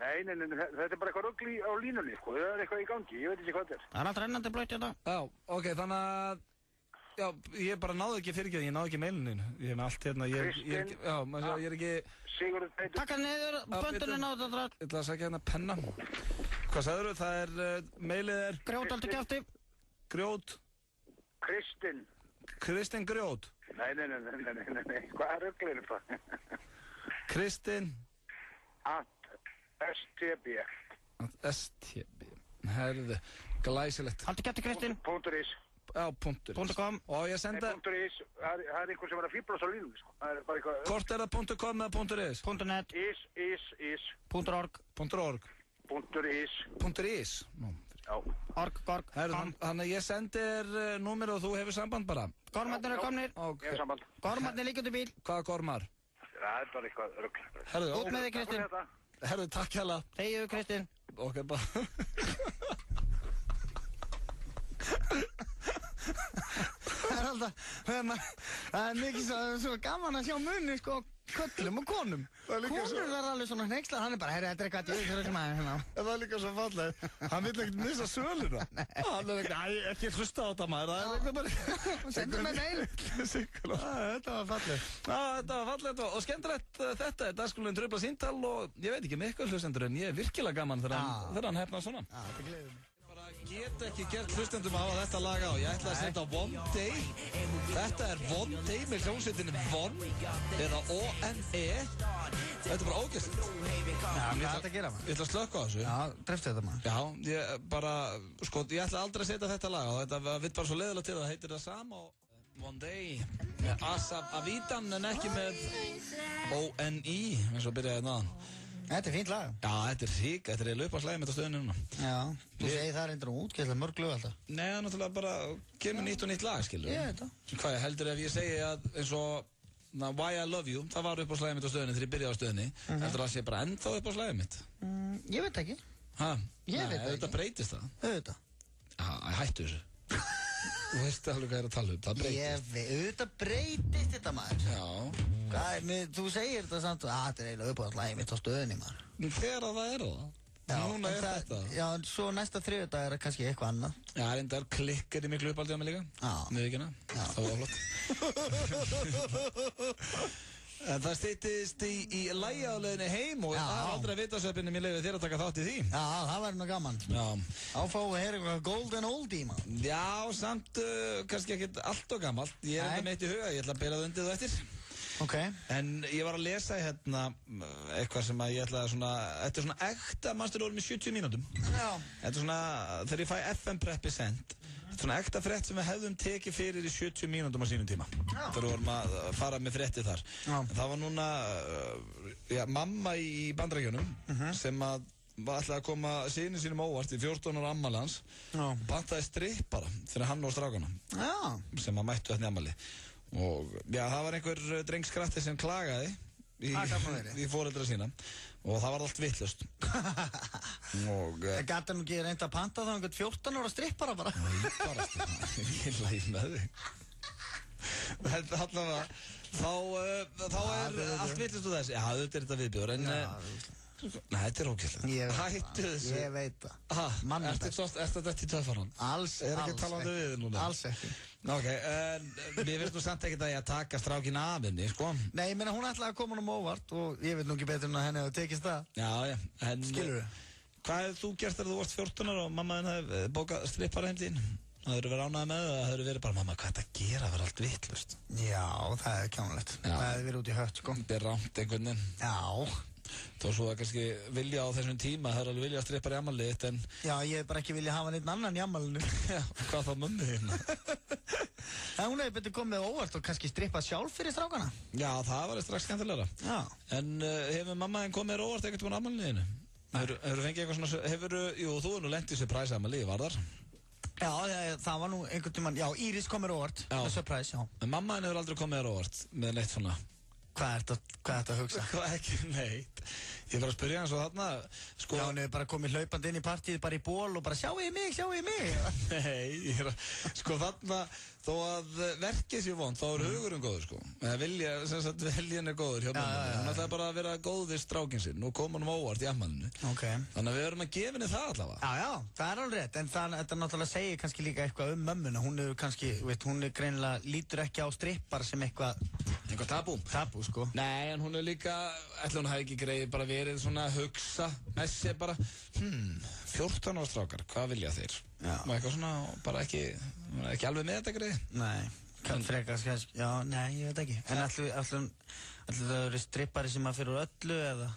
Nei, þetta er bara eitthvað ruggli á línunni, sko, það er eitthvað í gangi, ég veit ekki hvað þetta er. Það er allt rennandi blöytt hérna. Já, ok, þannig að... Já, ég bara náðu ekki fyrirgeð, ég náðu ekki meilinu. Ég er með allt hérna, ég er ekki... Sigurður Beitur... Takk að niður, bönduninn á þetta. Ég ætla að sækja hérna penna. Hvað sagður þú? Það er, meilið er... Grjót, allt ekki aftur. Grjót. Kristinn Grjót. Nei, hvað rugl er það? Kristinn. @stb. @stb. Herðu, glæsilegt. Haltu kæfti Kristinn. .is. Já, .com. Og ég senda... .is, það er einhver sem er að fíblast á línum, sko. Það er bara eitthvað... Hvort er það .com eða .is? .net. Is. .org. .is. Já. Org. Þannig að ég sendir númer og þú hefur samband bara. Gormarnir eru komnir. Ég hef samband. Gormarnir líkjandi bíl. Hvaða gormar? Það er bara eitthvað rugl. Herðu, út með þig Kristinn. Herðu, takk hella. Þegiðu Kristinn. Ok, bara. Það er alltaf, það er mikið svo gaman að sjá munni, sko, köllum og konum. Konur er alveg svona hneikslar, hann er bara, herri, þetta er eitthvað djúður sem aðeins hérna. Það er líka svo falleg, hann vill ekkert missa söluna. Hann er ekki hlusta á þetta maður, það er eitthvað bara... Sendur með meil. Þetta var falleg. Þetta var falleg og skemmtilegt þetta er dagskrálinn trufla síntal og ég veit ekki með ykkur hlustendur en ég er virkilega gaman þegar hann hefnar svona. Það gleður mig. Get ekki gert hlustendum að hafa þetta lag á. Ég ætla að setja One Day. Þetta er One Day með hljómsveitinni One eða O-N-E. Þetta er bara ógeðslegt. Já, hvað er þetta að gera maður? Ég ætla að slökka á þessu. Já, dreftu þetta maður. Já, ég bara, sko, ég ætla aldrei að setja þetta lag á. Þetta vill bara svo leiðilega til það heitir það sama og One Day með Asaf Avidan en ekki með O-N-I eins og byrjaði náðan. Þetta er fínt lag. Já, þetta er hrík, þetta er eiginlega uppáhaldslægið með þetta stöðinu núna. Já, þú segir það reyndir útgæðslega mörg lög alltaf. Nei, það er náttúrulega bara, kemur nýtt og nýtt lag, skilur. Ég veit það. Hvað ég heldur ef ég segi að eins og Why I Love You, það var uppáhaldslægið mitt á stöðinu þegar ég byrjaði á stöðinu. Heldur það að sé bara ennþá uppáhaldslægið mitt? Ég veit ekki. Hæ? Ég veit ekki. Þetta breytist það. Auðvitað. Já, hættu þessu. Þú veist alveg hvað ég er að tala um, það breytist. Auðvitað breytist þetta maður. Já. Þú segir þetta samt, þetta er eiginlega uppáhaldslægið mitt á stöðinu maður. Þegar það er það. Núna er þetta. Já, en svo næsta þriðjudag er það kannski eitthvað annað. Já, reyndar klikkar í miklu uppáldi á mig líka. Já. Miðvikina. Það var flott. En það styttist í lægjaðuleginni heim og það er aldrei að vitasöpinni mér leiði þér að taka þátt í því. Já, það væri nú gaman. Já. Áfáðu að heyra eitthvað golden oldie, mann. Já, samt kannski ekkert allt og gamalt. Ég er með eitt í huga, ég ætla að bera það undir þú eftir. Ok. En ég var að lesa hérna eitthvað sem að ég ætla að svona, þetta er svona ekta, mannstur orðum í 70 mínútum. Já. Þetta er svona, þegar ég fæ FM preppi sent, þetta er svona ekta frétt sem við hefðum tekið fyrir í 70 mínútum á sínum tíma. Þegar við vorum að fara með frétti þar. Já. Það var núna, mamma í Bandaríkjunum sem að ætlaði að koma syni sínum óvart í 14 ára ammali hans. Já. Pantaði strippara fyrir hann og strákana. Já. Sem að mættu þetta ammali. Og já, það var einhver drengskratti sem klagaði í foreldra sína og það var allt vitlaust. Og gæti hann ekki reynd að panta þá einhvern 14 ára strippara bara? Nei, bara strippara, ég læg með þig. Þetta allavega, þá er allt vitlaust úr þessi. Já, þetta er þetta viðbjóður, en nei, þetta er ókvæmlega. Hættu þessu. Ég veit það. Ertu þetta í töffarann? Alls ekki. Er ekki talandi við þið núna? Alls ekki. Ok, mér finnst þú samt ekkert að ég að taka strákin af henni, sko. Nei, ég meina hún ætlaði að koma honum óvart og ég veit nú ekki betur en að henni hefði tekist það. Já, en skilur þú? Hvað hefði þú gert þegar þú varst 14 ára og mamma henni hefði bókað strippara heim þín? Það hefur verið ánægð með það, það hefur verið bara, mamma, hvað er þetta að gera, það var allt vitlust. Já, það er kjánulegt. Það hefði verið út í hött, sko. Þetta er rámt einhvern veginn. Já. Þó svo að kannski vilja á þessum tíma, það er alveg vilja að strippa í ammælið þitt, en... Já, ég hef bara ekki vilja hafa neitt annan í ammælinu. Já, hvað þá mömmu þín? Hún hefði betur komið óvart og kannski strippað sjálf fyrir strákana. Já, það var strax skemmtilegra. Já. En hefur mamma þín komið þér óvart ekkert um ammælinu þínu? Hefur fengið eitthvað svona, jú, þú hefur nú lent í surprise ammæli, var þar? Já, það var nú einhvern tímann, já, Íris kom mér óvart, með surprise, já. En mamma þín hefur aldrei komið þér óvart með neitt svona? Hvað er þetta að hugsa? Hvað ekki neitt. Ég var að spyrja hann svo þarna, sko... Já, hann hefur bara komið hlaupandi inn í partíð, bara í ból og bara sjáu í mig. Nei, sko þarna, þó að verkið sé vond, þá er hugurinn góður, sko. Veljan er góður hjá mamma. Hún ætlaði bara að vera góð við strákinn sinn og koma hann óvart í ammælinu. Okay. Þannig að við erum að gefa henni það allavega. Já, það er alveg rétt, en þetta náttúrulega segir kannski líka eitthvað um mömmuna. Hún er kannski, hún er greinilega, lítur ekki á strippar sem eitthvað tabú. Tabú, sko. Nei, en hún er líka, ætla hún hafi ekki greið bara verið svona að hugsa með sér bara, 14 ára strákar, hvað vilja þeir? Já. Og eitthvað svona, bara ekki alveg með þetta greið. Nei, Frekar kannski, já, nei, ég veit ekki. En ætlum það að vera strippari sem að fyrir úr öllu, eða?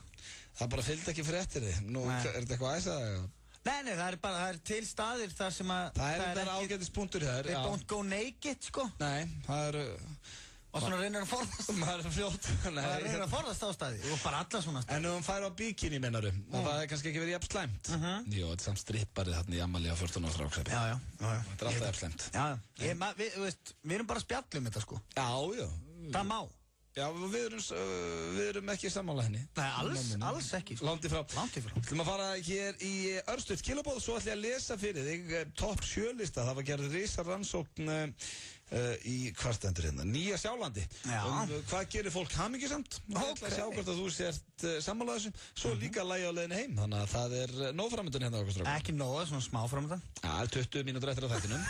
Það bara fylgdi ekki fréttir þið. Nú, er þetta eitthvað æsaði? Nei, það er til staðir þar sem að... Það er ágætispunktur hér, They don't go naked, sko. Nei, það er... Og svona reynir að forðast. Maður er fljótt. Það reynir að forðast á staði. Og bara alla svona staði. En þú fær á bikini, mennarum. Og það er kannski ekki verið jafn slæmt. Jó, þetta er samt stripparið þarna í ammali á 14 ára stráksæpi. Já. Þetta er alltaf jafn slæmt. Já. Við erum bara að spjalla þetta, sko. Já. Það má. Já, við erum ekki sammála henni. Nei, alls ekki. Langt í frá. Þú ætlum að fara hér í örstuð kilobóð, svo ætlum ég að lesa fyrir þig topp 7 lista. Það var gerð risarannsókn í hvað stendur hérna? Nýja Sjálandi. Hvað gerir fólk hamingjusamt? Ég ætla að sjá hvort að þú sért sammála þessu. Svo líka lagi á leiðinni heim, þannig að það er nóg framöndan hérna okkur strákar. Ekki nóg, svona smá framöndan. Já, 20 mínútur eftir á þættinum.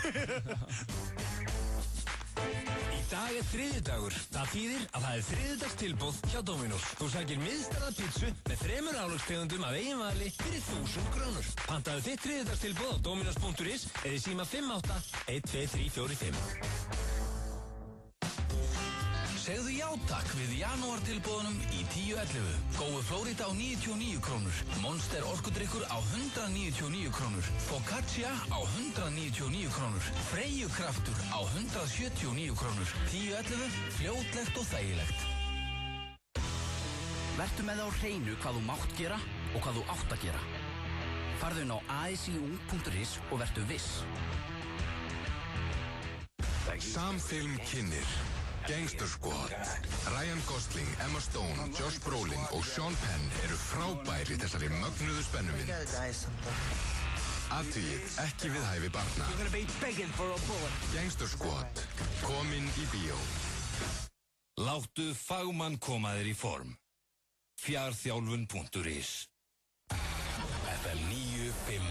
Í dag er þriðjudagur. Það þýðir að það er þriðjudagstilboð hjá Dominos. Þú sækir miðstæða pítsu með 3 álagstegundum af eigin vali fyrir 1000 krónur. Pantaðu þitt þriðjudagstilboð á dominos.is eða í síma 58 12345. Segðu já takk við janúartilboðunum í 10.11. Gói Flórida á 99 krónur. Monster orkudrykkur á 199 krónur. Focaccia á 199 krónur. Freyju kraftur á 179 krónur. 10.11. Fljótlegt og þægilegt. Vertu með á hreinu hvað þú mátt gera og hvað þú átt að gera. Farðu inn á asiu.is og vertu viss. Samfilm kynnir Gangster Squad. Ryan Gosling, Emma Stone, Josh Brolin og Sean Penn eru frábæri þessari mögnuðu spennumynd. Athugið ekki við hæfi barna. Gangster Squad. Komin í bíó. Láttu fagmann koma þér í form. Fjarþjálfun.is FM 95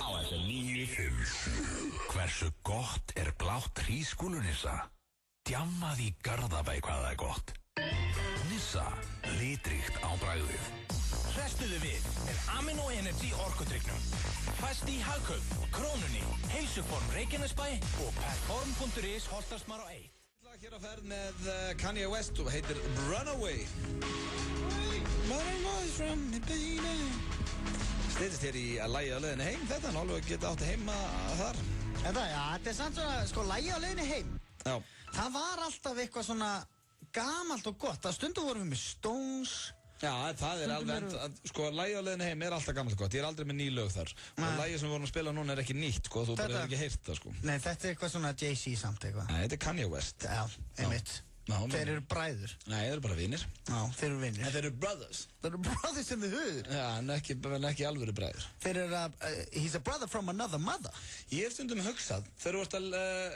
á FM 95. Hversu gott er blátt hrísgrjónunissa? Djammað í Garðabæ hvað það er gott. Nissa, litríkt á bragðið. Hrestuðu við með Amino Energy orkudrykknum. Fæst í Hagkaup, Krónunni, Heilsuform Reykjanesbæ og Perform.is Holtarsmar á 1. Hér á ferð með Kanye West og heitir Runaway. Running away from me, baby. Steytist hér í að lagi á leiðinni heim. Þetta er alveg geta átti heima þar. Þetta er samt svona, sko, lagi á leiðinni heim. Já. Það var alltaf eitthvað svona gamalt og gott. Það stundum vorum við með Stones. Já, það er alveg, sko, lagi á leiðinni heim er alltaf gamalt og gott. Ég er aldrei með ný lög þar. Og lagi sem við vorum að spila núna er ekki nýtt, sko. Þú bara hefur ekki heyrt það, sko. Nei, þetta er eitthvað svona Jay-Z samt eitthvað. Nei, þetta er Kanye West. Já, einmitt. Þeir eru bræður. Nei, þeir eru bara vinir. Já, þeir eru vinir. Þeir eru brothers. Þeir eru brothers in the hood. Já, en ekki alvöru bræður. Þeir eru he's a brother from another mother. Ég hef stundum hugsað, þegar þú ert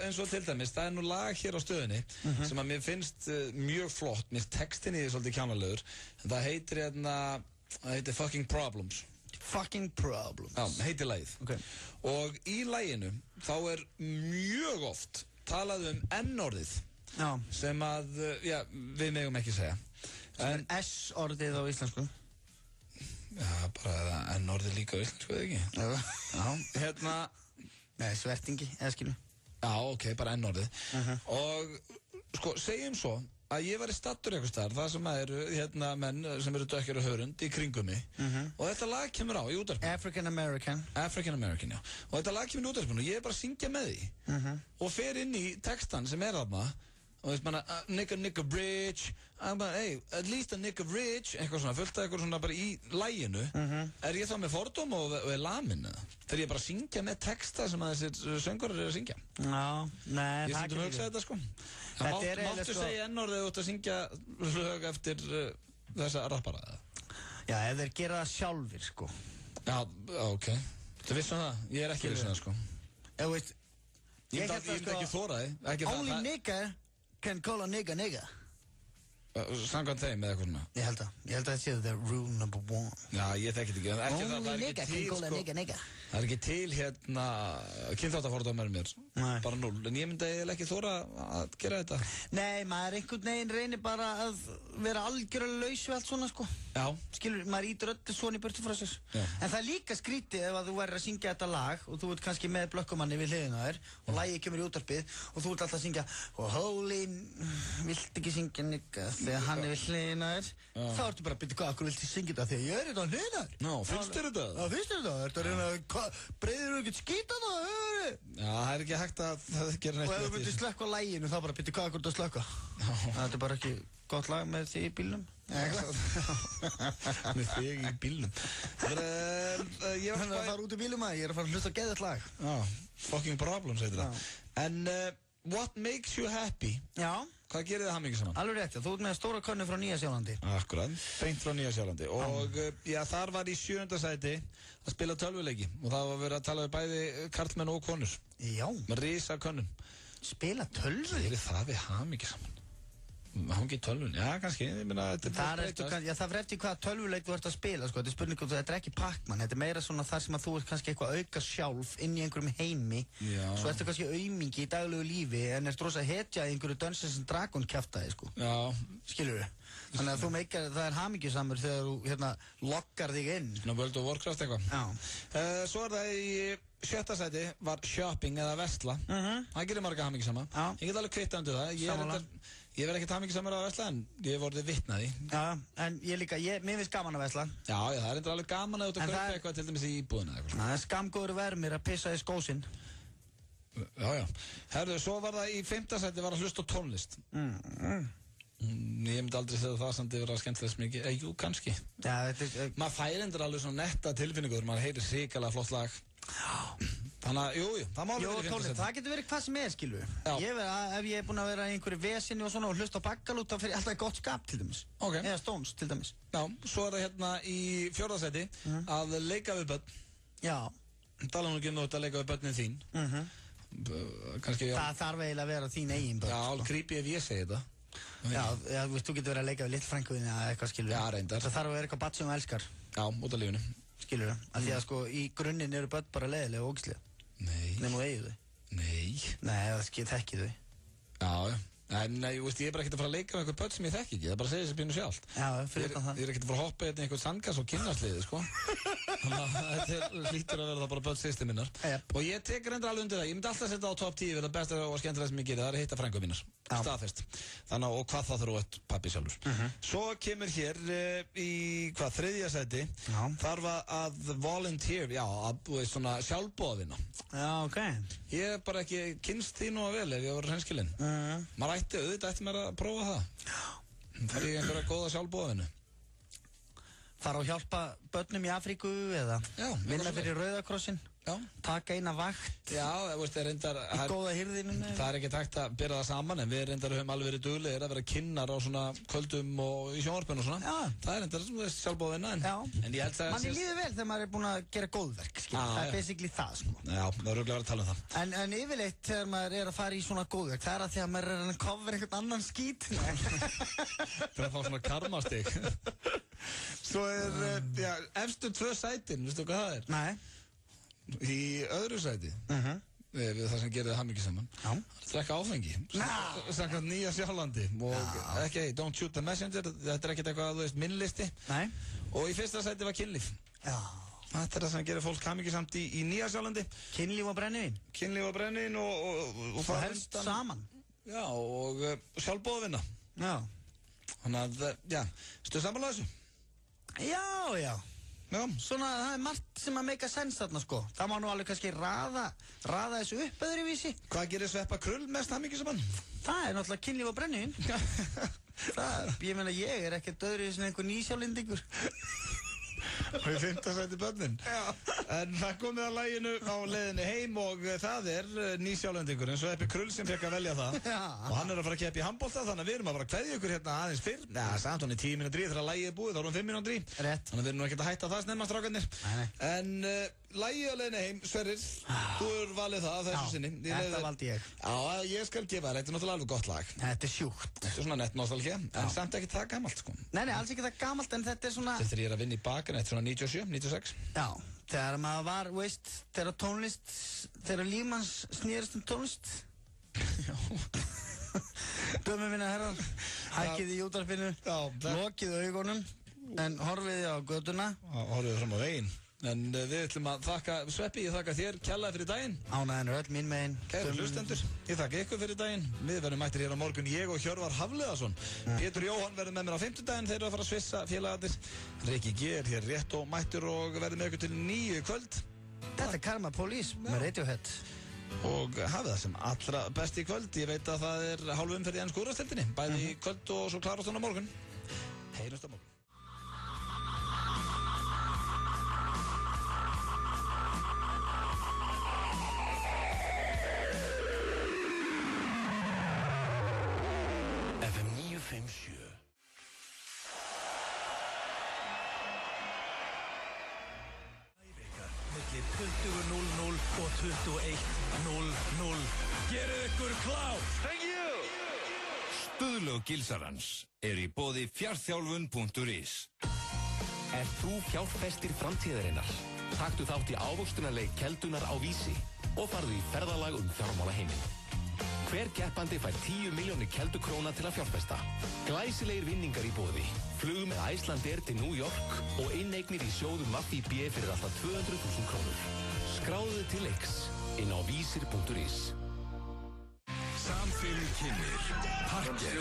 eins og til dæmis, það er nú lag hér á stöðinni sem að mér finnst mjög flott, mér textin í því svolítið kjánalegur, en það heitir Fucking Problems. Fucking Problems. Já, heitir lagið. Okay. Og í laginu þá er mjög oft talað N-orðið. Já. Sem að, já, við megum ekki segja. En S-orðið á íslensku? Já, bara N-orðið líka á íslensku, eða ekki? Já, Nei, svertingi, eða skilu. Já, ok, bara N-orðið. Og, sko, segjum svo að ég var í stattur eitthvað starf, það sem eru, menn sem eru dökkir og hörund í kringum mig. Og þetta lag kemur á í útvarpinu. African American, já. Og þetta lag kemur í útvarpinu og ég er bara að syngja með því. Og fer inn í textan sem er þarna. Og veist manna, nigga bridge, hey, at least a nigga rich, eitthvað svona, fullt af eitthvað svona bara í læginu. Er ég þá með fordóm og er lamin eða? Þegar ég bara að syngja með texta sem að þessir söngurar eru að syngja. Já, nei, það er ekki. Ég hugsa þetta, sko. Máttu segja N-orðið út að syngja lög eftir þessa rappara eða? Já, ef þeir gera það sjálfir, sko. Já, ok. Þú vissum það? Ég er ekki vissum það, sko. Já, veist, ég myndi ekki þóra þig. Only nigga can call a nigga nigga. Samkvæmt þeim eða eitthvað svona? Ég held að það séu the rule number 1. Já, ég þekki þetta ekki. Only nigga can call a nigga nigga. Það ekki til hérna kynþáttafordómar mér. Nei. Bara 0. En ég myndi eiginlega ekki þora að gera þetta. Nei, maður einhvern veginn reynir bara að vera algjörlega laus við allt svona, sko. Já. Skilur, maður ítur öllu svona í burtu frá sér. Já. En það er líka skrítið ef að þú verður að syngja þetta lag og þú ert kannski með blökkumanni við hliðina þér og lagið kemur í útvarpið og þú ert alltaf að syngja og Holy, vilt ekki syngja nigga þegar hann er við hliðina þér. Þá ertu bara að byrja hvað, okkur vilt þið syngja þetta þegar ég er þetta á hliðina þér? Ná, finnst þér þetta? Já, finnst þér þetta? Ertu að reyna að breiðir þú ekkert skýta það? Já, það er ekki hægt að gera neitt. Og ef þú myndir slökka á laginu þá bara byrja hvað, okkur þú slökka? Þetta er bara ekki gott lag með þig í bílnum. Með þig í bílnum. Ég er að fara út í bílum að ég er að fara að hlusta á geðvægt lag. Já, fucking problems heitir það. En what makes you happy? Já. Hvað gerir þið hamingjusaman? Alveg rétt, þú ert með stóra könnu frá Nýja-Sjálandi. Akkurat, beint frá Nýja-Sjálandi. Og já, þar var í 7. sæti að spila tölvuleiki og það var verið að tala við bæði karlmenn og konur. Já. Með risa könnum. Spila tölvuleiki? Gerir það við hamingjusaman? Hangi í tölvun, já kannski, ég meina þetta það fyrir eftir hvaða tölvuleik þú ert að spila, sko, þetta er spurning, þetta er ekki Pac-Man, þetta er meira svona þar sem að þú ert kannski eitthvað auka sjálf inn í einhverjum heimi, svo ertu kannski aumingi í daglegu lífi en ert rosa hetja í einhverju Dungeons & Dragons kjaftaði, sko. Já. Skilur við? Þannig að þú meikar, það er hamingjusamur þegar þú, hérna, loggar þig inn. Ná, World of Warcraft eitthvað. Já. Svo er það í 7. sæti var shopping eða versla. Það gerir marga hamingjusama. Ég get alveg kvittað undir það. Ég verð ekkert hamingjusamur að versla en ég hef orðið vitnaði. Já, en ég líka, mér finnst gaman að versla. Já, það er alveg gaman að þú kaupa eitthvað til dæmis í íbúðina eða eitthvað. Það er skamgóður vermir að pissa í skósinn. Já. Herðu, svo var það í 5. sæti var að hlusta á tónlist. Ég myndi aldrei segja það samt yfir að skemmtilegast mikið. Jú, kannski. Já, maður fær endur alveg svona netta tilfinningur, maður heyrir hrikalega flott lag. Þannig að, jú, það má alveg verið 5. sæti. Það getur verið hvað sem er, skilu. Ef ég er búinn að vera í einhverju vesinni og svona og hlusta á Baggalút, þá fyrir alltaf gott skap til dæmis. Ok. Eða Stones til dæmis. Já, svo er það hérna í 4. sæti að leika við börn. Já. Tala nú ekki um þetta að leika við börnin þín. Kannski, já. Það þarf eiginlega að vera þín eigin börn. Já, alveg creepy ef ég segi þetta. Já, þú getur verið að leika við litfrænguðinni eða eitthvað, skilur. Já, reyndar. Það þarf að vera eitthvað barn sem þú elskar. Já, út af lífinu. Skilur það? Af því að sko, í grunninn eru börn bara leiðilega og ógislega. Nei. Nei, nú eigið þau. Nei. Nei, það þekki þau. Já. Nei, ég er bara ekkert að fara að leika með einhver börn sem ég þekki ekki, það er bara að segja þessi pínu sjálft. Já, fyrir það. Ég er ekkert að fara að hoppa hérna í einhvern sandgas og kynnastliði, sko. Þannig að þetta hlýtur að vera það bara börn systir minnar. Og ég tek reyndar alveg undir það, ég myndi alltaf setja á top 10 verða besta og skemmtilega sem ég gerir, það er að hitta frængu mínar. Staðfest. Þannig að, og hvað það þurfa eitt pabbi sjálfur. Svo kemur hér í, 3. sæti, þar var að volunteer, að svona sjálfboðavinna. Já, ok. Ég hef bara ekki kynst því nú að vel ef ég var hreinskilinn. Maður ætti mér að prófa það. Það er einhverja góða sjálfboðavinnu. Fara og hjálpa börnum í Afríku eða vinna fyrir Rauðakrossin. Já. Taka eina vakt. Já, það er reyndar... Í góða hirðinu. Það er ekki takt að byrja það saman, en við reyndar höfum alveg verið duglegir að vera kynnar á svona kvöldum og í sjónvarpinu og svona. Já. Það er reyndar sjálfboðavinna, en ég held að... Manni líður vel þegar maður er búinn að gera góðverk, skilur. Það er basically það, sko. Já, það er röglega verið að tala um það. En yfirleitt þegar maður er að fara í svona góðverk, það er að því að maður er að cover einhvern annan skít. Það er að fá svona karmastig. Svo efstu 2 sætin, veistu hvað það er? Nei. Í öðru sæti, við það sem gerir það hamingjusaman, það er að drekka áfengi. Samkvæmt Nýja-Sjálandi. Og ekki, don't shoot the messenger, þetta er ekkert eitthvað, þú veist, minnlisti. Nei. Og í 1. sæti var kynlíf. Já. Þetta er það sem gerir fólk hamingjusamt í Nýja-Sjálandi. Kynlíf og brennivín. Kynlíf og brennivín og það helst saman. Já, og sjálfboðavinna. Já. Þannig að, stuð saman á þessu? Já. Svona, það er margt sem að make a sense þarna, sko. Það má nú alveg kannski raða þessu upp öðruvísi. Hvað gerir Sveppa Krull mest hamingjusaman? Það er náttúrulega kynlíf og brennivín. Ég meina, ég er ekkert öðruvísi en einhver nýsjálendingur. Og í 5. sæti börnin. En það komið að laginu á leiðinni heim og það er Nýsjálendingurinn, Sveppi Krull sem fekk að velja það. Og hann er að fara að keppa í handbolta, þannig að við erum að fara að kveðja ykkur hérna aðeins fyrr. Samt hann er 10 mínútur í þegar lagið er búið, þá erum 5 mínútur í. Rétt. Þannig að við erum nú ekkert að hætta það snemma, strákarnir. En lagið á leiðinni heim, Sverrir, þú er valið það þessu sinni. Þetta valdi ég. Já, ég skal gefa þér, þetta er náttúrulega alveg gott lag. Þetta er sjúkt. Þetta er svona nett nostalgía, en samt ekki það gamalt, sko. Nei, alls ekki það gamalt, en þetta er svona... Þetta er ég að vinna í bakana, þetta er svona 97, 96. Já, Þegar maður var, veist, þegar lífmanns snýrist tónlist. Já. Dömur minna herrar, hækkið í útvarpinu, lokið augunum, en horfiði á göduna. Horfiði fram á veginn. En við ætlum að þakka Sveppi, ég þakka þér kærlega fyrir daginn. Ánægðin öll mín megin. Kæru hlustendur, ég þakka ykkur fyrir daginn. Við verðum mættir hér á morgun, ég og Hjörvar Hafliðason. Pétur Jóhann verður með mér á 50-daginn, þeir eru að fara að svissa félagarnir. Rikki G er hér rétt og mættur og verður með ykkur til 9 kvöld. Þetta er Karma Police með Radiohead. Og hafið það sem allra best í kvöld. Ég veit að það er hálf umferð í ensku úrvalsdeildinni, bæði í kvöld og svo klarast hún á morgun. Heyrumst á morgun. FM 957 Milli 20.00 og 21.00. Gerið ykkur klár. Thank you. Stuðlög Gilsarans er í boði fjarþjálfun.is. Þú fjárfestir framtíðarinnar? Taktu þátt í ávöxtunarleik Keldunar á Vísi og farðu í ferðalag fjármálaheiminn. Hver keppandi fær 10 milljónir keldukróna til að fjárfesta. Glæsilegir vinningar í boði. Flug með Icelandair til New York og inneignir í sjóðum VIB fyrir alltaf 200.000 krónur. Skráðu til leiks inn á vísir.is. Samfilm kynnir Parker.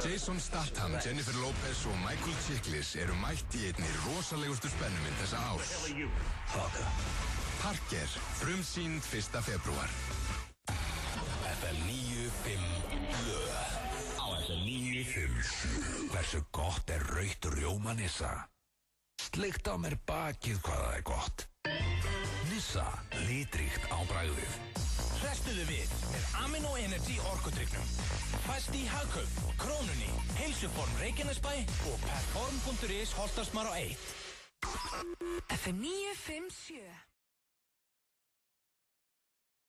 Jason Statham, Jennifer Lopez og Michael Chiklis eru mætt í einni rosalegustu spennumynd þessa árs. Parker, frumsýnd 1. febrúar. FM 957 á FM 957. Hversu gott er rautt rjómanissa? Sleikt á mér bakið hvað það er gott. Nissa, litríkt á bragðið. Hrestuðu við með Amino Energy orkudrykknum. Fæst í Hagkaup, Krónunni, Heilsuform Reykjanesbæ og Perform.is Holtarsmar á 1. FM 957